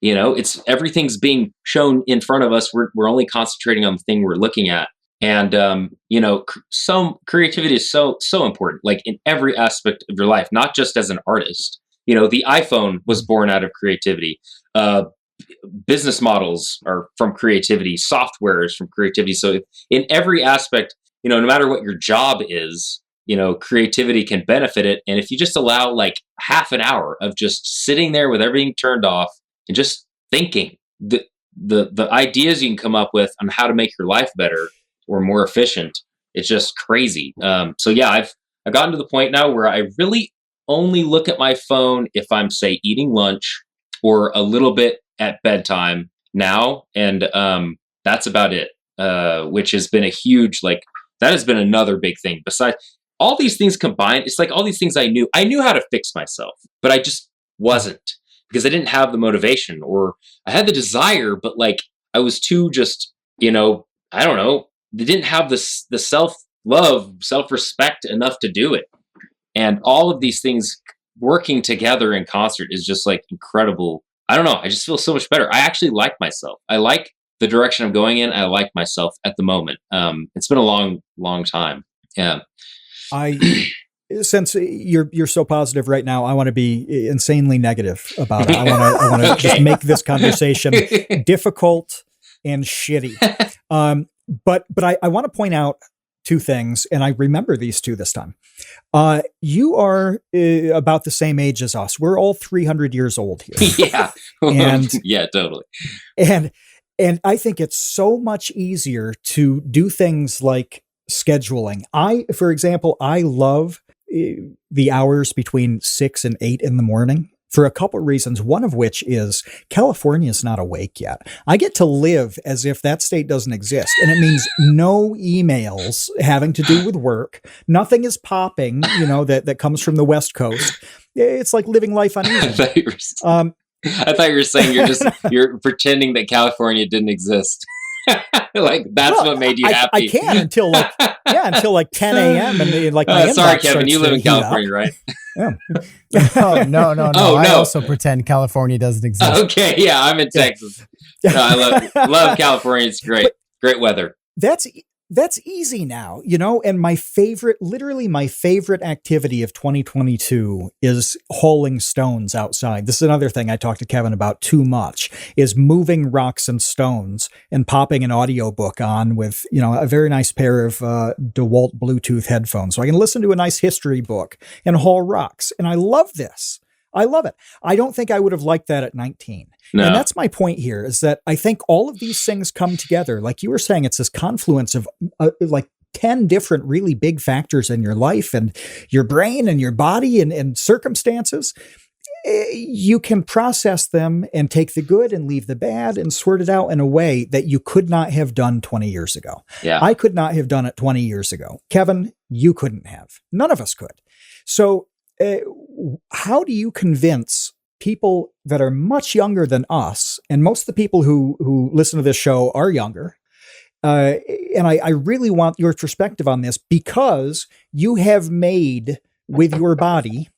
Speaker 1: It's everything's being shown in front of us. We're only concentrating on the thing we're looking at. And some creativity is so important, like in every aspect of your life, not just as an artist. The iPhone was born out of creativity. Business models are from creativity. Software is from creativity. So in every aspect, no matter what your job is, creativity can benefit it. And if you just allow like half an hour of just sitting there with everything turned off and just thinking, the ideas you can come up with on how to make your life better or more efficient, it's just crazy. So yeah, I've gotten to the point now where I really only look at my phone if I'm, say, eating lunch or a little bit at bedtime now. And that's about it, which has been a huge, that has been another big thing. Besides all these things combined, it's like all these things I knew how to fix myself, but I just wasn't because I didn't have the motivation, or I had the desire, but I was too just, I don't know, they didn't have the self-love, self-respect enough to do it. And all of these things working together in concert is just incredible. I don't know. I just feel so much better. I actually like myself. I like the direction I'm going in. I like myself at the moment. It's been a long, long time. Yeah.
Speaker 3: Since you're so positive right now, I want to be insanely negative about it. I want to just make this conversation difficult and shitty. But I want to point out two things, and I remember these two this time. You are about the same age as us. We're all 300 years old here.
Speaker 1: Yeah.
Speaker 3: And
Speaker 1: yeah, totally.
Speaker 3: And I think it's so much easier to do things like scheduling. For example, I love the hours between 6 and 8 in the morning for a couple of reasons. One of which is California is not awake yet. I get to live as if that state doesn't exist. And it means no emails having to do with work. Nothing is popping, that comes from the West Coast. It's like living life on easy.
Speaker 1: I thought you were saying you're pretending that California didn't exist. Like that's what made you happy.
Speaker 3: I can until like 10 a.m. and like my
Speaker 1: sorry, Kevin, you live in California, right?
Speaker 2: Yeah. Oh, no.
Speaker 1: Oh,
Speaker 2: I
Speaker 1: no.
Speaker 2: also pretend California doesn't exist.
Speaker 1: Okay, yeah, I'm in Texas. No, I love California. It's great. Great weather.
Speaker 3: That's easy now, and literally my favorite activity of 2022 is hauling stones outside. This is another thing I talk to Kevin about too much, is moving rocks and stones and popping an audiobook on with, a very nice pair of DeWalt Bluetooth headphones. So I can listen to a nice history book and haul rocks. And I love this. I love it. I don't think I would have liked that at 19. No. And that's my point here, is that I think all of these things come together. Like you were saying, it's this confluence of like 10 different really big factors in your life and your brain and your body and circumstances. You can process them and take the good and leave the bad and sort it out in a way that you could not have done 20 years ago.
Speaker 1: Yeah.
Speaker 3: I could not have done it 20 years ago. Kevin, you couldn't have. None of us could. So how do you convince people that are much younger than us, and most of the people who listen to this show are younger, and I really want your perspective on this, because you have made, with your body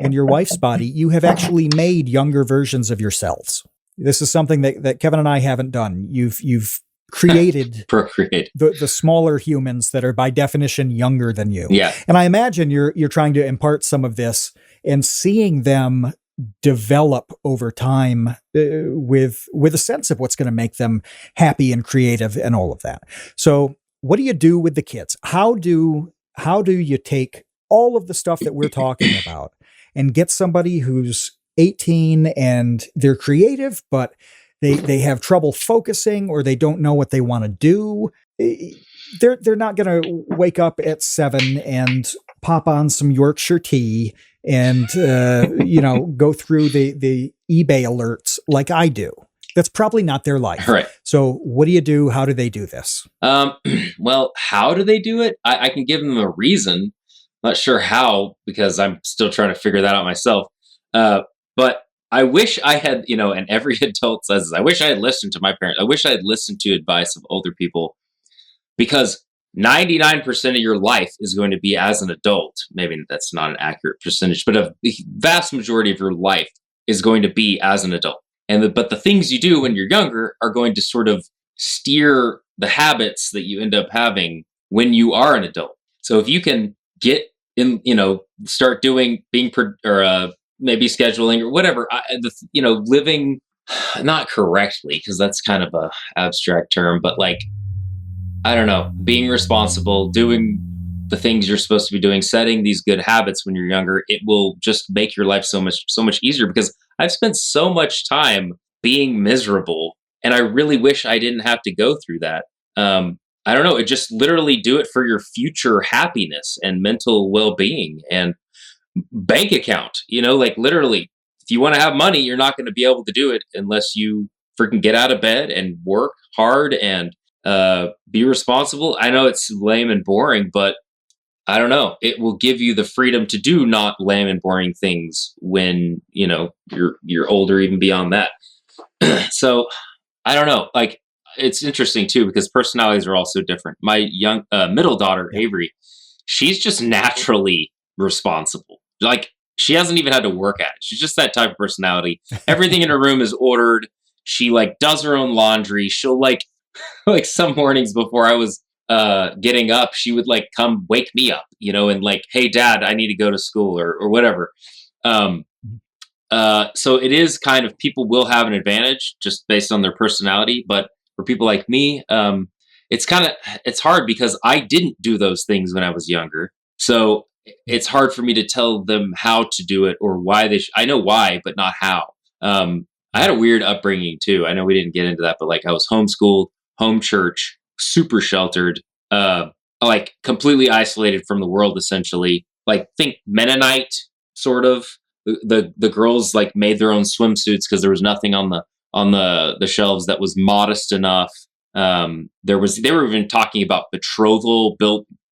Speaker 3: and your wife's body, you have actually made younger versions of yourselves. This is something that Kevin and I haven't done. You've created
Speaker 1: procreate
Speaker 3: the smaller humans that are by definition younger than you.
Speaker 1: Yeah.
Speaker 3: And I imagine you're trying to impart some of this and seeing them develop over time with a sense of what's going to make them happy and creative and all of that. So what do you do with the kids? How do you take all of the stuff that we're talking about and get somebody who's 18 and they're creative, but they have trouble focusing, or they don't know what they want to do? They're not going to wake up at 7 and pop on some Yorkshire tea and go through the eBay alerts like I do. That's probably not their life.
Speaker 1: Right.
Speaker 3: So what do you do? How do they do this?
Speaker 1: Well, how do they do it? I can give them a reason. Not sure how, because I'm still trying to figure that out myself. But I wish I had, and every adult says this, I wish I had listened to my parents. I wish I had listened to advice of older people, because 99% of your life is going to be as an adult. Maybe that's not an accurate percentage, but a vast majority of your life is going to be as an adult. But the things you do when you're younger are going to sort of steer the habits that you end up having when you are an adult. So if you can get in, start doing, maybe scheduling or whatever, living not correctly, because that's kind of a abstract term, but like, I don't know, being responsible, doing the things you're supposed to be doing, setting these good habits when you're younger, it will just make your life so much easier, because I've spent so much time being miserable, and I really wish I didn't have to go through that. I don't know, it just literally do it for your future happiness and mental well-being and bank account, like literally, if you want to have money, you're not going to be able to do it unless you freaking get out of bed and work hard and be responsible. I know it's lame and boring, but I don't know. It will give you the freedom to do not lame and boring things when, you're older, even beyond that. So I don't know. Like, it's interesting too, because personalities are all so different. My middle daughter, Avery, she's just naturally responsible. Like, she hasn't even had to work at it. She's just that type of personality. Everything in her room is ordered. She does her own laundry. She'll like some mornings before I was getting up, she would come wake me up, and hey, Dad, I need to go to school or whatever. So it is kind of, people will have an advantage just based on their personality. But for people like me, it's hard, because I didn't do those things when I was younger. So it's hard for me to tell them how to do it or why I know why, but not how. I had a weird upbringing too. I know we didn't get into that, but I was homeschooled, home church, super sheltered, a like completely isolated from the world, essentially. Like think Mennonite sort of. The girls like made their own swimsuits because there was nothing on the shelves that was modest enough. They were even talking about betrothal,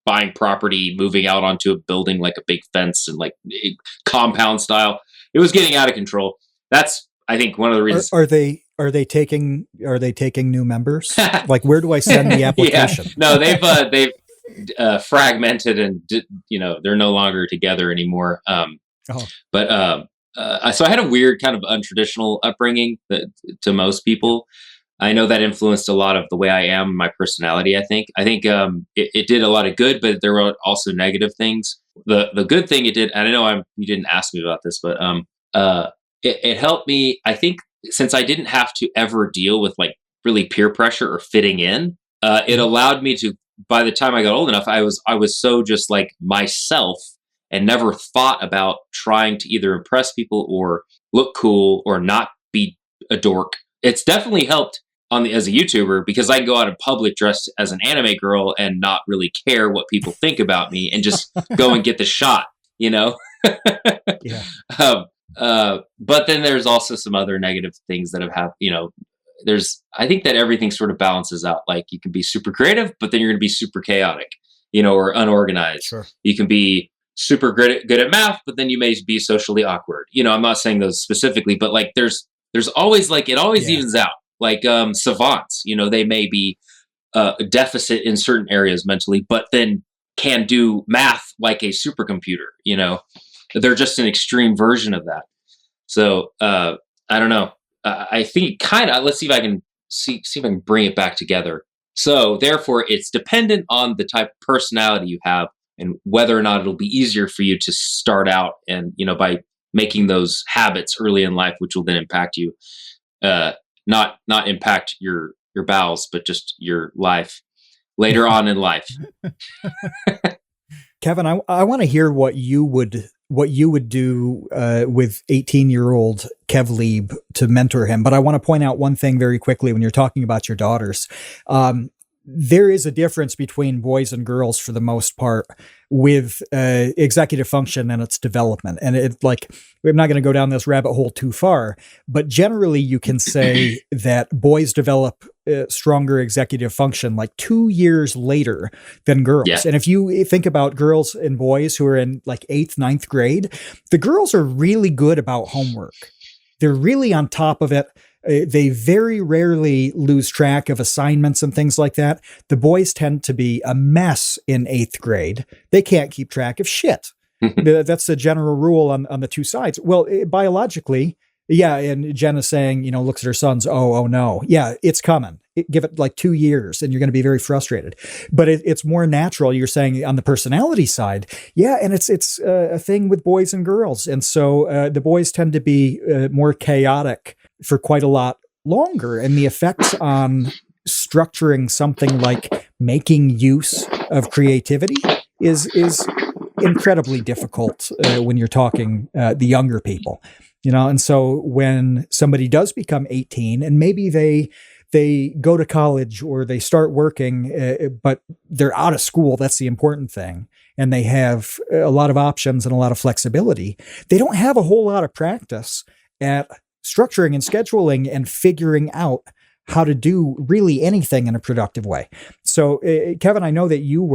Speaker 1: buying property, moving out onto a building like a big fence and like compound style. It was getting out of control. That's I think one of the reasons.
Speaker 3: Are they taking new members? Like, where do I send the application?
Speaker 1: Yeah. No, they've fragmented and they're no longer together anymore. But so I had a weird kind of untraditional upbringing to most people. I know that influenced a lot of the way I am, my personality. I think it did a lot of good, but there were also negative things. The good thing it did, and I know you didn't ask me about this, but it helped me. I think since I didn't have to ever deal with like really peer pressure or fitting in, it allowed me to. By the time I got old enough, I was so just like myself and never thought about trying to either impress people or look cool or not be a dork. It's definitely helped as a YouTuber because I can go out in public dressed as an anime girl and not really care what people think about me and just go and get the shot, Yeah. But then there's also some other negative things that have happened, I think that everything sort of balances out. Like you can be super creative, but then you're going to be super chaotic, or unorganized.
Speaker 3: Sure.
Speaker 1: You can be super good at math, but then you may be socially awkward. I'm not saying those specifically, but like there's always like it always evens out. Like savants, they may be a deficit in certain areas mentally, but then can do math like a supercomputer. They're just an extreme version of that. So I don't know. I think kind of. Let's see if I can see if I can bring it back together. So therefore, it's dependent on the type of personality you have and whether or not it'll be easier for you to start out and by making those habits early in life, which will then impact you, not impact your bowels, but just your life later on in life.
Speaker 3: Kevin, I want to hear what you would do with 18-year-old Kev Lieb to mentor him. But I want to point out one thing very quickly when you're talking about your daughters. There is a difference between boys and girls for the most part with executive function and its development. And I'm not going to go down this rabbit hole too far, but generally you can say that boys develop stronger executive function like 2 years later than girls. Yeah. And if you think about girls and boys who are in like 8th, 9th grade, the girls are really good about homework. They're really on top of it. They very rarely lose track of assignments and things like that. The boys tend to be a mess in 8th grade. They can't keep track of shit. That's the general rule on the two sides. Well, biologically, yeah. And Jen is saying, looks at her sons. Oh no. Yeah, it's coming. Give it like 2 years and you're going to be very frustrated. But it's more natural. You're saying on the personality side. Yeah. And it's a thing with boys and girls. And so the boys tend to be more chaotic for quite a lot longer. And the effects on structuring something like making use of creativity is incredibly difficult when you're talking the younger people, and so when somebody does become 18 and maybe they go to college or they start working, but they're out of school, that's the important thing. And they have a lot of options and a lot of flexibility. They don't have a whole lot of practice at structuring and scheduling and figuring out how to do really anything in a productive way. So, Kevin, I know that you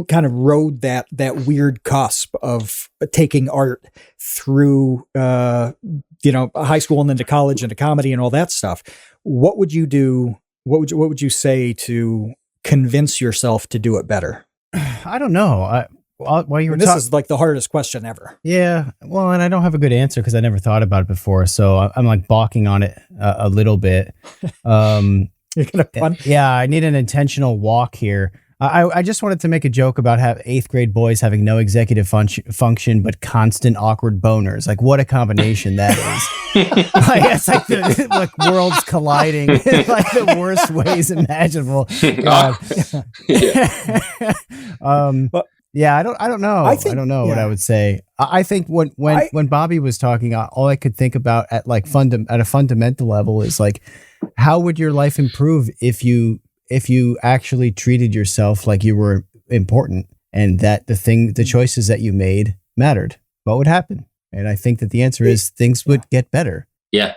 Speaker 3: kind of rode that weird cusp of taking art through, high school and then to college and to comedy and all that stuff. What would you do? What would you say to convince yourself to do it better?
Speaker 2: I don't know. While you were
Speaker 3: this is like the hardest question ever.
Speaker 2: Yeah. Well, and I don't have a good answer because I never thought about it before. So I'm like balking on it a little bit.
Speaker 3: You're gonna pun?
Speaker 2: Yeah, I need an intentional walk here. I just wanted to make a joke about 8th grade boys having no executive function, but constant awkward boners. Like, what a combination that is. Like, it's like the worlds colliding in like the worst ways imaginable. God. Yeah, I don't know. I don't know what I would say. I think when Bobby was talking, all I could think about at a fundamental level is like, how would your life improve if you if you actually treated yourself like you were important and that the choices that you made mattered, what would happen? And I think that the answer is things would get better.
Speaker 1: Yeah.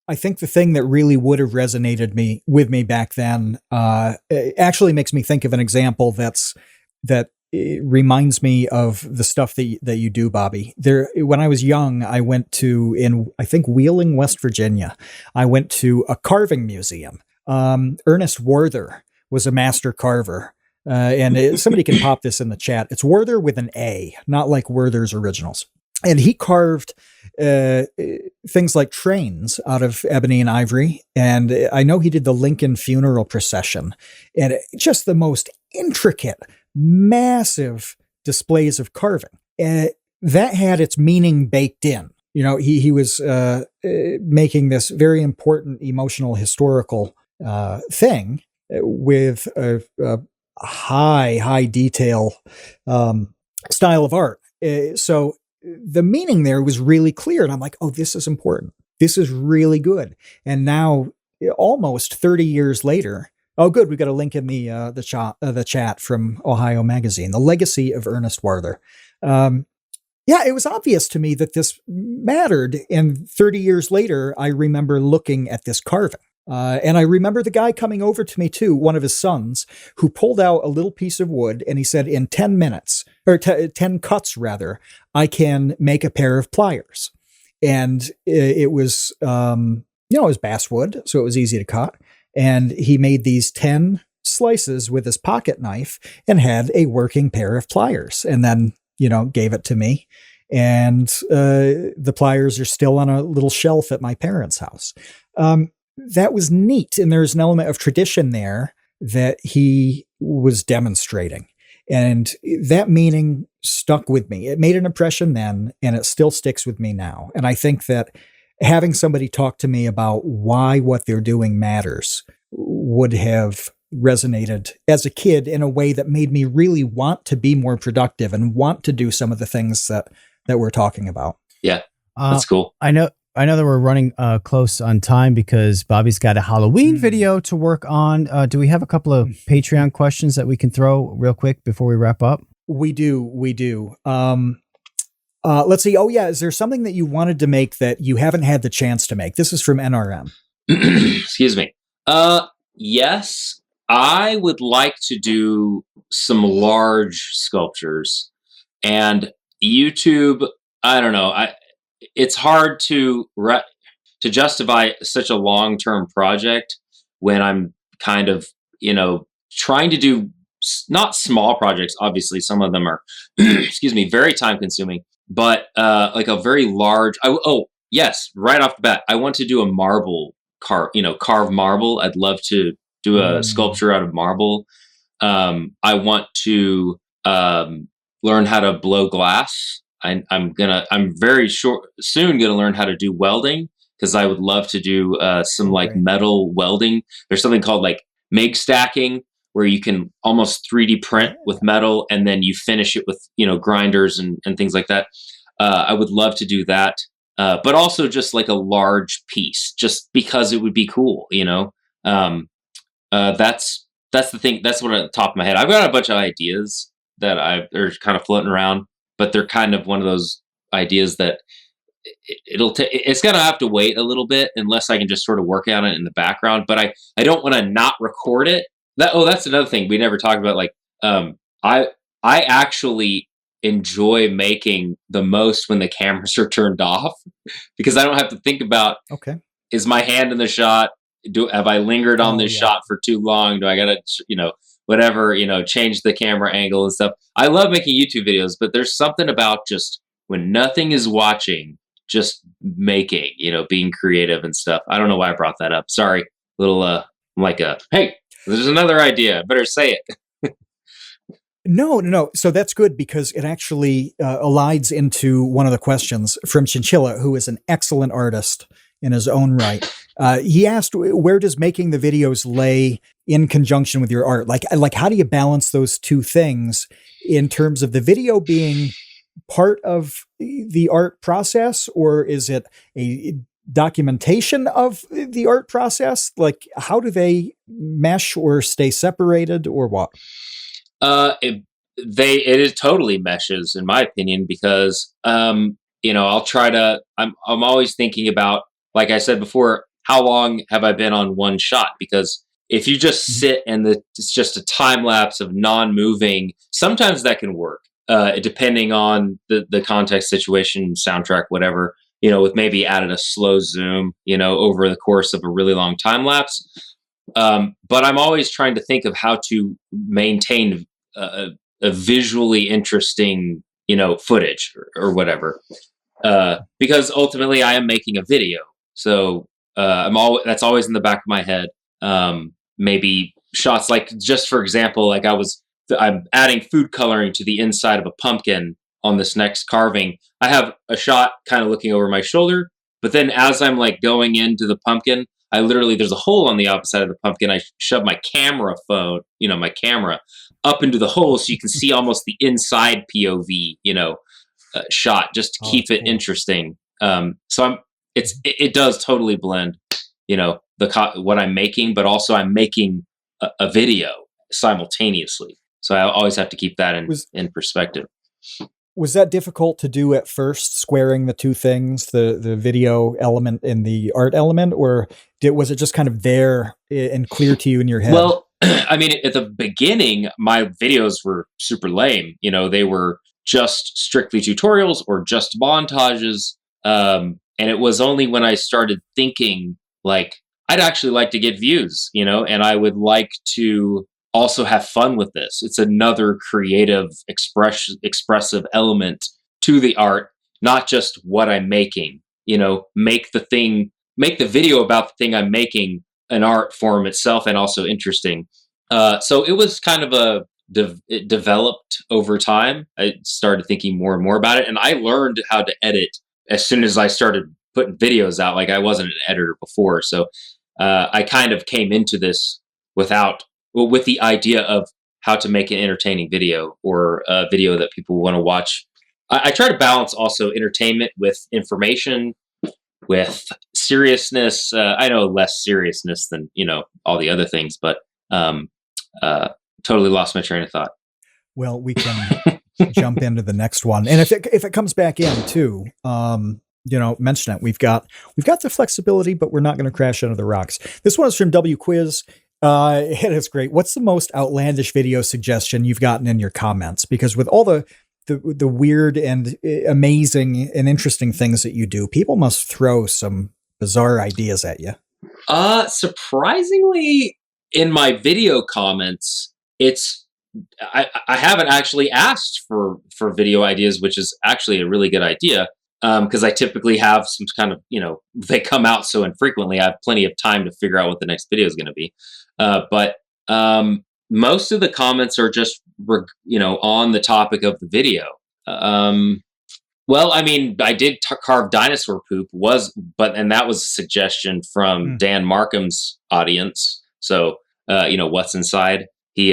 Speaker 3: I think the thing that really would have resonated with me back then actually makes me think of an example that reminds me of the stuff that you do, Bobby. When I was young, I went to, I think, Wheeling, West Virginia. I went to a carving museum. Ernest Werther was a master carver. Somebody can pop this in the chat. It's Werther with an A, not like Werther's Originals. And he carved things like trains out of ebony and ivory. And I know he did the Lincoln funeral procession. And just the most intricate, massive displays of carving. That had its meaning baked in. You know, he was making this very important emotional, historical thing with a high detail style of art. So the meaning there was really clear. And I'm like, oh, this is important. This is really good. And now, almost 30 years later, oh, good, we've got a link in the chat from Ohio Magazine, The Legacy of Ernest Werther. Yeah, it was obvious to me that this mattered. And 30 years later, I remember looking at this carving. And I remember the guy coming over to me too, one of his sons, who pulled out a little piece of wood and he said, in 10 minutes, or 10 cuts rather, I can make a pair of pliers. And it was, it was basswood, so it was easy to cut. And he made these 10 slices with his pocket knife and had a working pair of pliers, and then, gave it to me. And the pliers are still on a little shelf at my parents' house. That was neat. And there's an element of tradition there that he was demonstrating. And that meaning stuck with me. It made an impression then, and it still sticks with me now. And I think that having somebody talk to me about why what they're doing matters would have resonated as a kid in a way that made me really want to be more productive and want to do some of the things that we're talking about.
Speaker 1: Yeah, that's cool.
Speaker 2: I know that we're running close on time because Bobby's got a Halloween video to work on. Do we have a couple of Patreon questions that we can throw real quick before we wrap up?
Speaker 3: We do. Let's see. Oh, yeah. Is there something that you wanted to make that you haven't had the chance to make? This is from NRM.
Speaker 1: Excuse me. Yes, I would like to do some large sculptures, and YouTube, I don't know. It's hard to justify such a long-term project when I'm kind of, trying to do not small projects. Obviously, some of them are, excuse me, very time consuming, but like a very large, yes, right off the bat, I want to do a marble carve marble. I'd love to do a sculpture out of marble. I want to learn how to blow glass. I'm very soon gonna learn how to do welding, because I would love to do some metal welding. There's something called like MIG stacking, where you can almost 3D print with metal and then you finish it with grinders and things like that. I would love to do that, but also just like a large piece, just because it would be cool. That's the thing. That's what at the top of my head. I've got a bunch of ideas that are kind of floating around, but they're kind of one of those ideas that it's gonna have to wait a little bit unless I can just sort of work on it in the background. But I don't want to not record it. That's another thing we never talked about. Like, I actually enjoy making the most when the cameras are turned off, because I don't have to think about, is my hand in the shot? Have I lingered on this shot for too long? Do I gotta, whatever, change the camera angle and stuff. I love making YouTube videos, but there's something about just when nothing is watching, just making, being creative and stuff. I don't know why I brought that up. Sorry. Hey, there's another idea. Better say it.
Speaker 3: No. So that's good, because it actually elides into one of the questions from Chinchilla, who is an excellent artist in his own right. He asked, where does making the videos lay in conjunction with your art? Like how do you balance those two things in terms of the video being part of the art process, or is it a documentation of the art process? Like, how do they mesh or stay separated, or what?
Speaker 1: It, it is totally meshes, in my opinion, because I'll try to. I'm always thinking about, like I said before, how long have I been on one shot? Because if you just sit and it's just a time lapse of non-moving, sometimes that can work, depending on the context, situation, soundtrack, whatever. With maybe added a slow zoom, over the course of a really long time lapse. But I'm always trying to think of how to maintain a visually interesting, footage or whatever. Because ultimately I am making a video. So that's always in the back of my head. Maybe shots like, just for example, like I'm adding food coloring to the inside of a pumpkin on this next carving. I have a shot kind of looking over my shoulder, but then as I'm like going into the pumpkin, there's a hole on the opposite side of the pumpkin. I shove my camera up into the hole so you can see almost the inside POV, shot, just to keep it interesting. It does totally blend, what I'm making, but also I'm making a video simultaneously. So I always have to keep that in perspective.
Speaker 3: Was that difficult to do at first, squaring the two things, the video element and the art element, or was it just kind of there and clear to you in your head?
Speaker 1: Well, I mean, at the beginning, my videos were super lame. They were just strictly tutorials or just montages. And it was only when I started thinking, like, I'd actually like to get views, and I would like to also have fun with this. It's another creative expressive element to the art, not just what I'm making. Make the video about the thing I'm making an art form itself and also interesting. So it was kind of it developed over time. I started thinking more and more about it, and I learned how to edit as soon as I started putting videos out. Like, I wasn't an editor before, so I kind of came into this with the idea of how to make an entertaining video, or a video that people want to watch. I try to balance also entertainment with information, with seriousness. I know less seriousness than, all the other things, but totally lost my train of thought.
Speaker 3: Well, we can jump into the next one. And if it comes back in too, mention it. We've got the flexibility, but we're not going to crash into the rocks. This one is from W Quiz. It is great. What's the most outlandish video suggestion you've gotten in your comments? Because with all the weird and amazing and interesting things that you do, people must throw some bizarre ideas at you.
Speaker 1: Surprisingly, in my video comments, I haven't actually asked for video ideas, which is actually a really good idea. Because I typically have some kind of, they come out so infrequently, I have plenty of time to figure out what the next video is going to be. But most of the comments are just, on the topic of the video. Well, I mean, I did carve dinosaur poop, and that was a suggestion from Dan Markham's audience. So, what's inside? He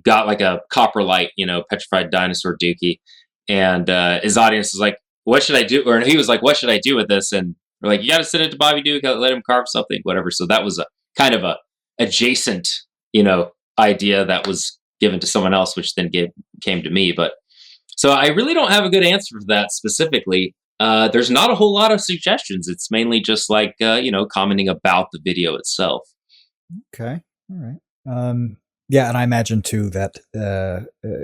Speaker 1: got like a copper light, petrified dinosaur dookie, and his audience was like, what should I do? Or he was like, what should I do with this? And we're like, you got to send it to Bobby Duke, let him carve something, whatever. So that was a kind of a adjacent, idea that was given to someone else, which then came to me. But so I really don't have a good answer for that specifically. There's not a whole lot of suggestions. It's mainly just like, commenting about the video itself.
Speaker 3: Okay. All right. Yeah, and I imagine too that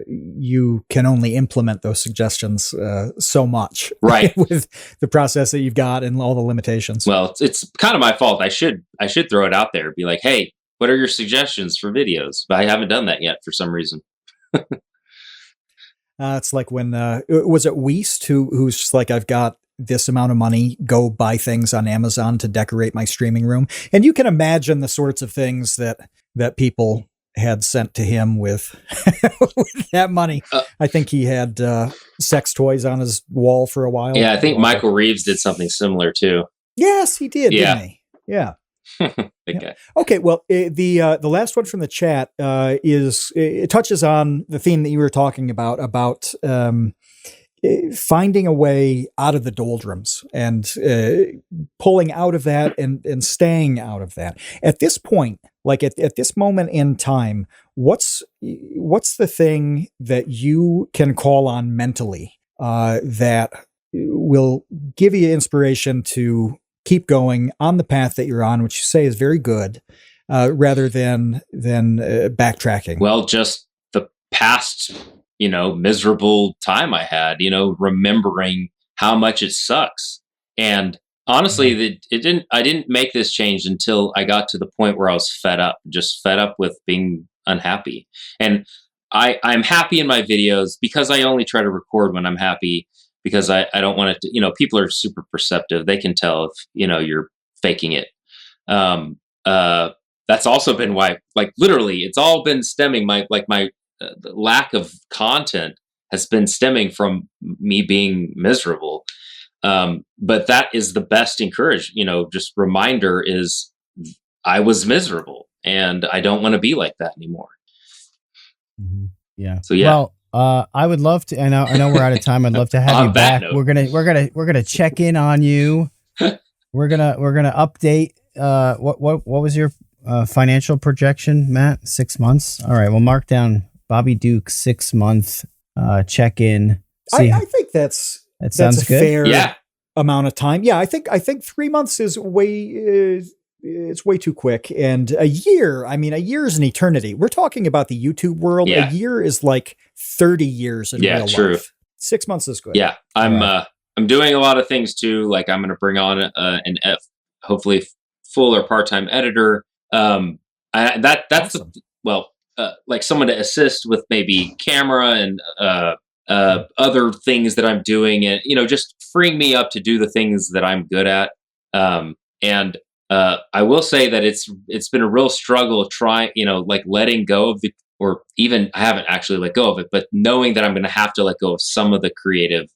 Speaker 3: you can only implement those suggestions so much,
Speaker 1: right?
Speaker 3: With the process that you've got and all the limitations.
Speaker 1: Well, it's kind of my fault. I should throw it out there, be like, hey, what are your suggestions for videos? But I haven't done that yet for some reason.
Speaker 3: It's like when was it Weist who's just like, I've got this amount of money, go buy things on Amazon to decorate my streaming room, and you can imagine the sorts of things that people had sent to him with, with that money. I think he had sex toys on his wall for a while.
Speaker 1: Yeah, I think Michael Reeves did something similar too.
Speaker 3: Yes, he did.
Speaker 1: Yeah.
Speaker 3: Didn't he? Yeah.
Speaker 1: Okay.
Speaker 3: Yeah. Okay. Well, the last one from the chat it touches on the theme that you were talking about finding a way out of the doldrums and pulling out of that and staying out of that. At this point, like at this moment in time, what's the thing that you can call on mentally that will give you inspiration to keep going on the path that you're on, which you say is very good, rather than backtracking?
Speaker 1: Well, just the past, miserable time I had, remembering how much it sucks. And honestly, I didn't make this change until I got to the point where I was just fed up with being unhappy. And I'm happy in my videos because I only try to record when I'm happy, because I don't want it to, people are super perceptive. They can tell if, you're faking it. That's also been why, like, literally, it's all been stemming my the lack of content has been stemming from me being miserable. But that is the best just reminder is I was miserable and I don't want to be like that anymore.
Speaker 2: Mm-hmm. Yeah.
Speaker 1: So yeah.
Speaker 2: Well, I would love to. I know we're out of time. I'd love to have you back. We're gonna check in on you. We're gonna update. What was your financial projection, Matt? 6 months. All right. We'll mark down Bobby Duke 6 month check in.
Speaker 3: I think that sounds good. Fair amount of time. Yeah, I think 3 months is it's way too quick. And a year is an eternity. We're talking about the YouTube world. Yeah. A year is like 30 years in real life. 6 months is good.
Speaker 1: Yeah, I'm doing a lot of things too. Like I'm going to bring on hopefully full or part-time editor. That's awesome. Like someone to assist with maybe camera and other things that I'm doing, and just freeing me up to do the things that I'm good at. And I will say that it's been a real struggle trying, like letting go of or even I haven't actually let go of it, but knowing that I'm going to have to let go of some of the creative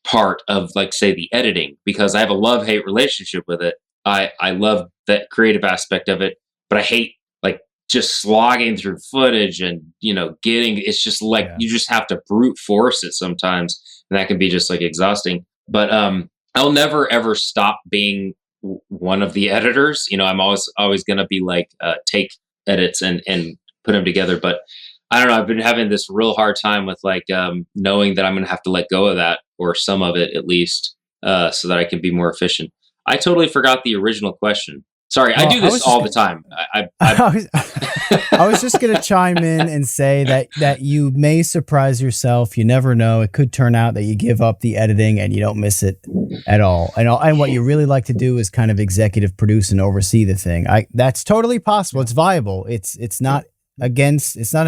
Speaker 1: part of, like, say, the editing, because I have a love-hate relationship with it. I love that creative aspect of it, but I hate like just slogging through footage and it's just like you just have to brute force it sometimes, and that can be just like exhausting. But I'll never ever stop being one of the editors. I'm always gonna be like take edits and put them together. But I don't know, I've been having this real hard time with like knowing that I'm gonna have to let go of that, or some of it at least, so that I can be more efficient. I totally forgot the original question. Sorry, I do this all the time.
Speaker 2: I was just going to chime in and say that you may surprise yourself. You never know. It could turn out that you give up the editing and you don't miss it at all. And what you really like to do is kind of executive produce and oversee the thing. That's totally possible. It's viable. It's not a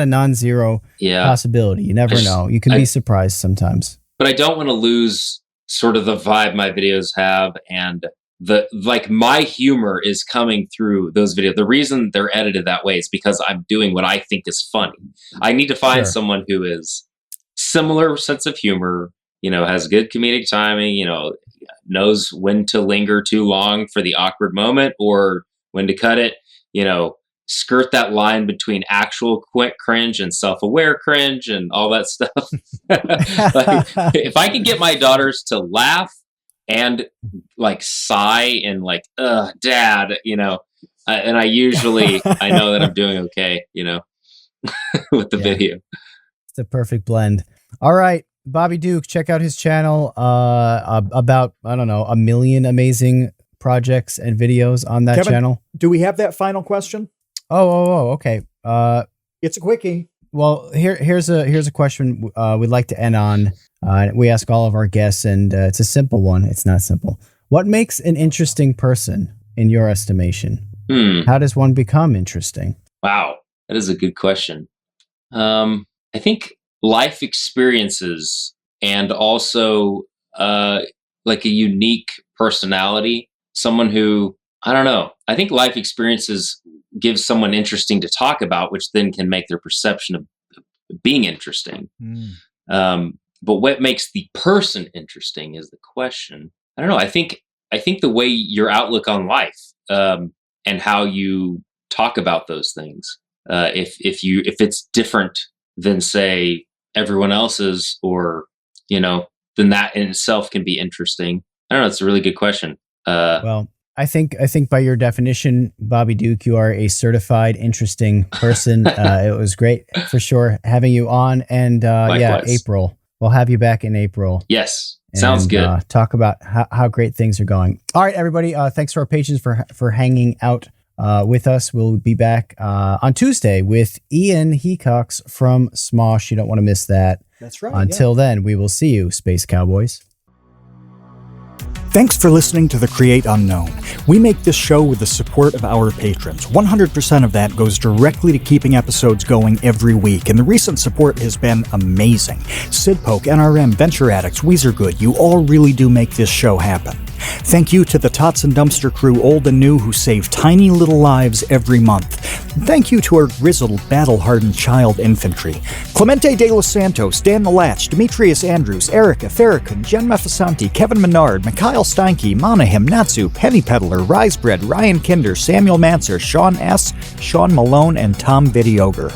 Speaker 2: non-zero possibility. You never know. You can be surprised sometimes.
Speaker 1: But I don't want to lose sort of the vibe my videos have, and my humor is coming through those videos. The reason they're edited that way is because I'm doing what I think is funny. I need to find someone who is similar sense of humor, has good comedic timing, knows when to linger too long for the awkward moment or when to cut it, skirt that line between actual quick cringe and self-aware cringe and all that stuff. Like, if I can get my daughters to laugh and like sigh and like, dad, and I usually, I know that I'm doing okay, with the video.
Speaker 2: It's a perfect blend. All right, Bobby Duke, check out his channel, about, I don't know, 1 million amazing projects and videos on that
Speaker 3: Kevin,
Speaker 2: channel.
Speaker 3: Do we have that final question?
Speaker 2: Oh, okay.
Speaker 3: It's a quickie.
Speaker 2: Well, here's a question we'd like to end on. We ask all of our guests, and it's a simple one. It's not simple. What makes an interesting person in your estimation? How does one become interesting?
Speaker 1: Wow, that is a good question. I think life experiences and also like a unique personality. Someone who, I don't know, I think life experiences give someone interesting to talk about, which then can make their perception of being interesting. But what makes the person interesting is the question. I don't know. I think the way your outlook on life, and how you talk about those things, if it's different than, say, everyone else's, or then that in itself can be interesting. I don't know. It's a really good question.
Speaker 2: Well, I think by your definition, Bobby Duke, you are a certified interesting person. It was great for sure having you on, and April. We'll have you back in April.
Speaker 1: Yes, sounds good.
Speaker 2: Talk about how great things are going. All right, everybody. Thanks for our patrons for hanging out with us. We'll be back on Tuesday with Ian Hecox from Smosh. You don't want to miss that.
Speaker 3: That's right.
Speaker 2: Until then, we will see you, Space Cowboys.
Speaker 3: Thanks for listening to The Create Unknown. We make this show with the support of our patrons. 100% of that goes directly to keeping episodes going every week, and the recent support has been amazing. Sidpoke, NRM, Venture Addicts, Weezergood, you all really do make this show happen. Thank you to the Tots and Dumpster crew, old and new, who save tiny little lives every month. And thank you to our grizzled, battle-hardened child infantry. Clemente de los Santos, Dan the Latch, Demetrius Andrews, Erica, Farrakhan, Jen Mefasanti, Kevin Menard, Mikhail Steinke, Monahim, Natsu, Penny Peddler, Risebread, Ryan Kinder, Samuel Manser, Sean S., Sean Malone, and Tom Vidioger.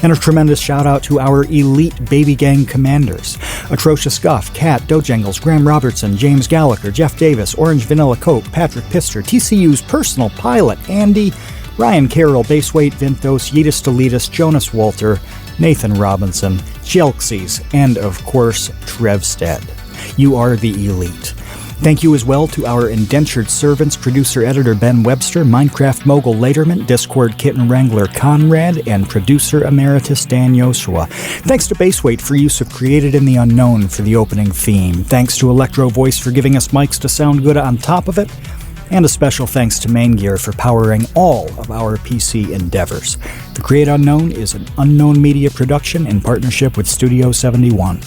Speaker 3: And a tremendous shout out to our elite baby gang commanders: Atrocious Guff, Kat, Dojangles, Graham Robertson, James Gallagher, Jeff Davis, Orange Vanilla Coke, Patrick Pister, TCU's personal pilot, Andy, Ryan Carroll, Baseweight, Vinthos, Yeetus Deletus, Jonas Walter, Nathan Robinson, Jelksies, and of course, Trevstead. You are the elite. Thank you as well to our indentured servants, producer-editor Ben Webster, Minecraft mogul Laterman, Discord kitten wrangler Conrad, and producer emeritus Dan Yoshua. Thanks to Baseweight for use of Created in the Unknown for the opening theme. Thanks to Electro Voice for giving us mics to sound good on top of it. And a special thanks to Main Gear for powering all of our PC endeavors. The Create Unknown is an Unknown Media production in partnership with Studio 71.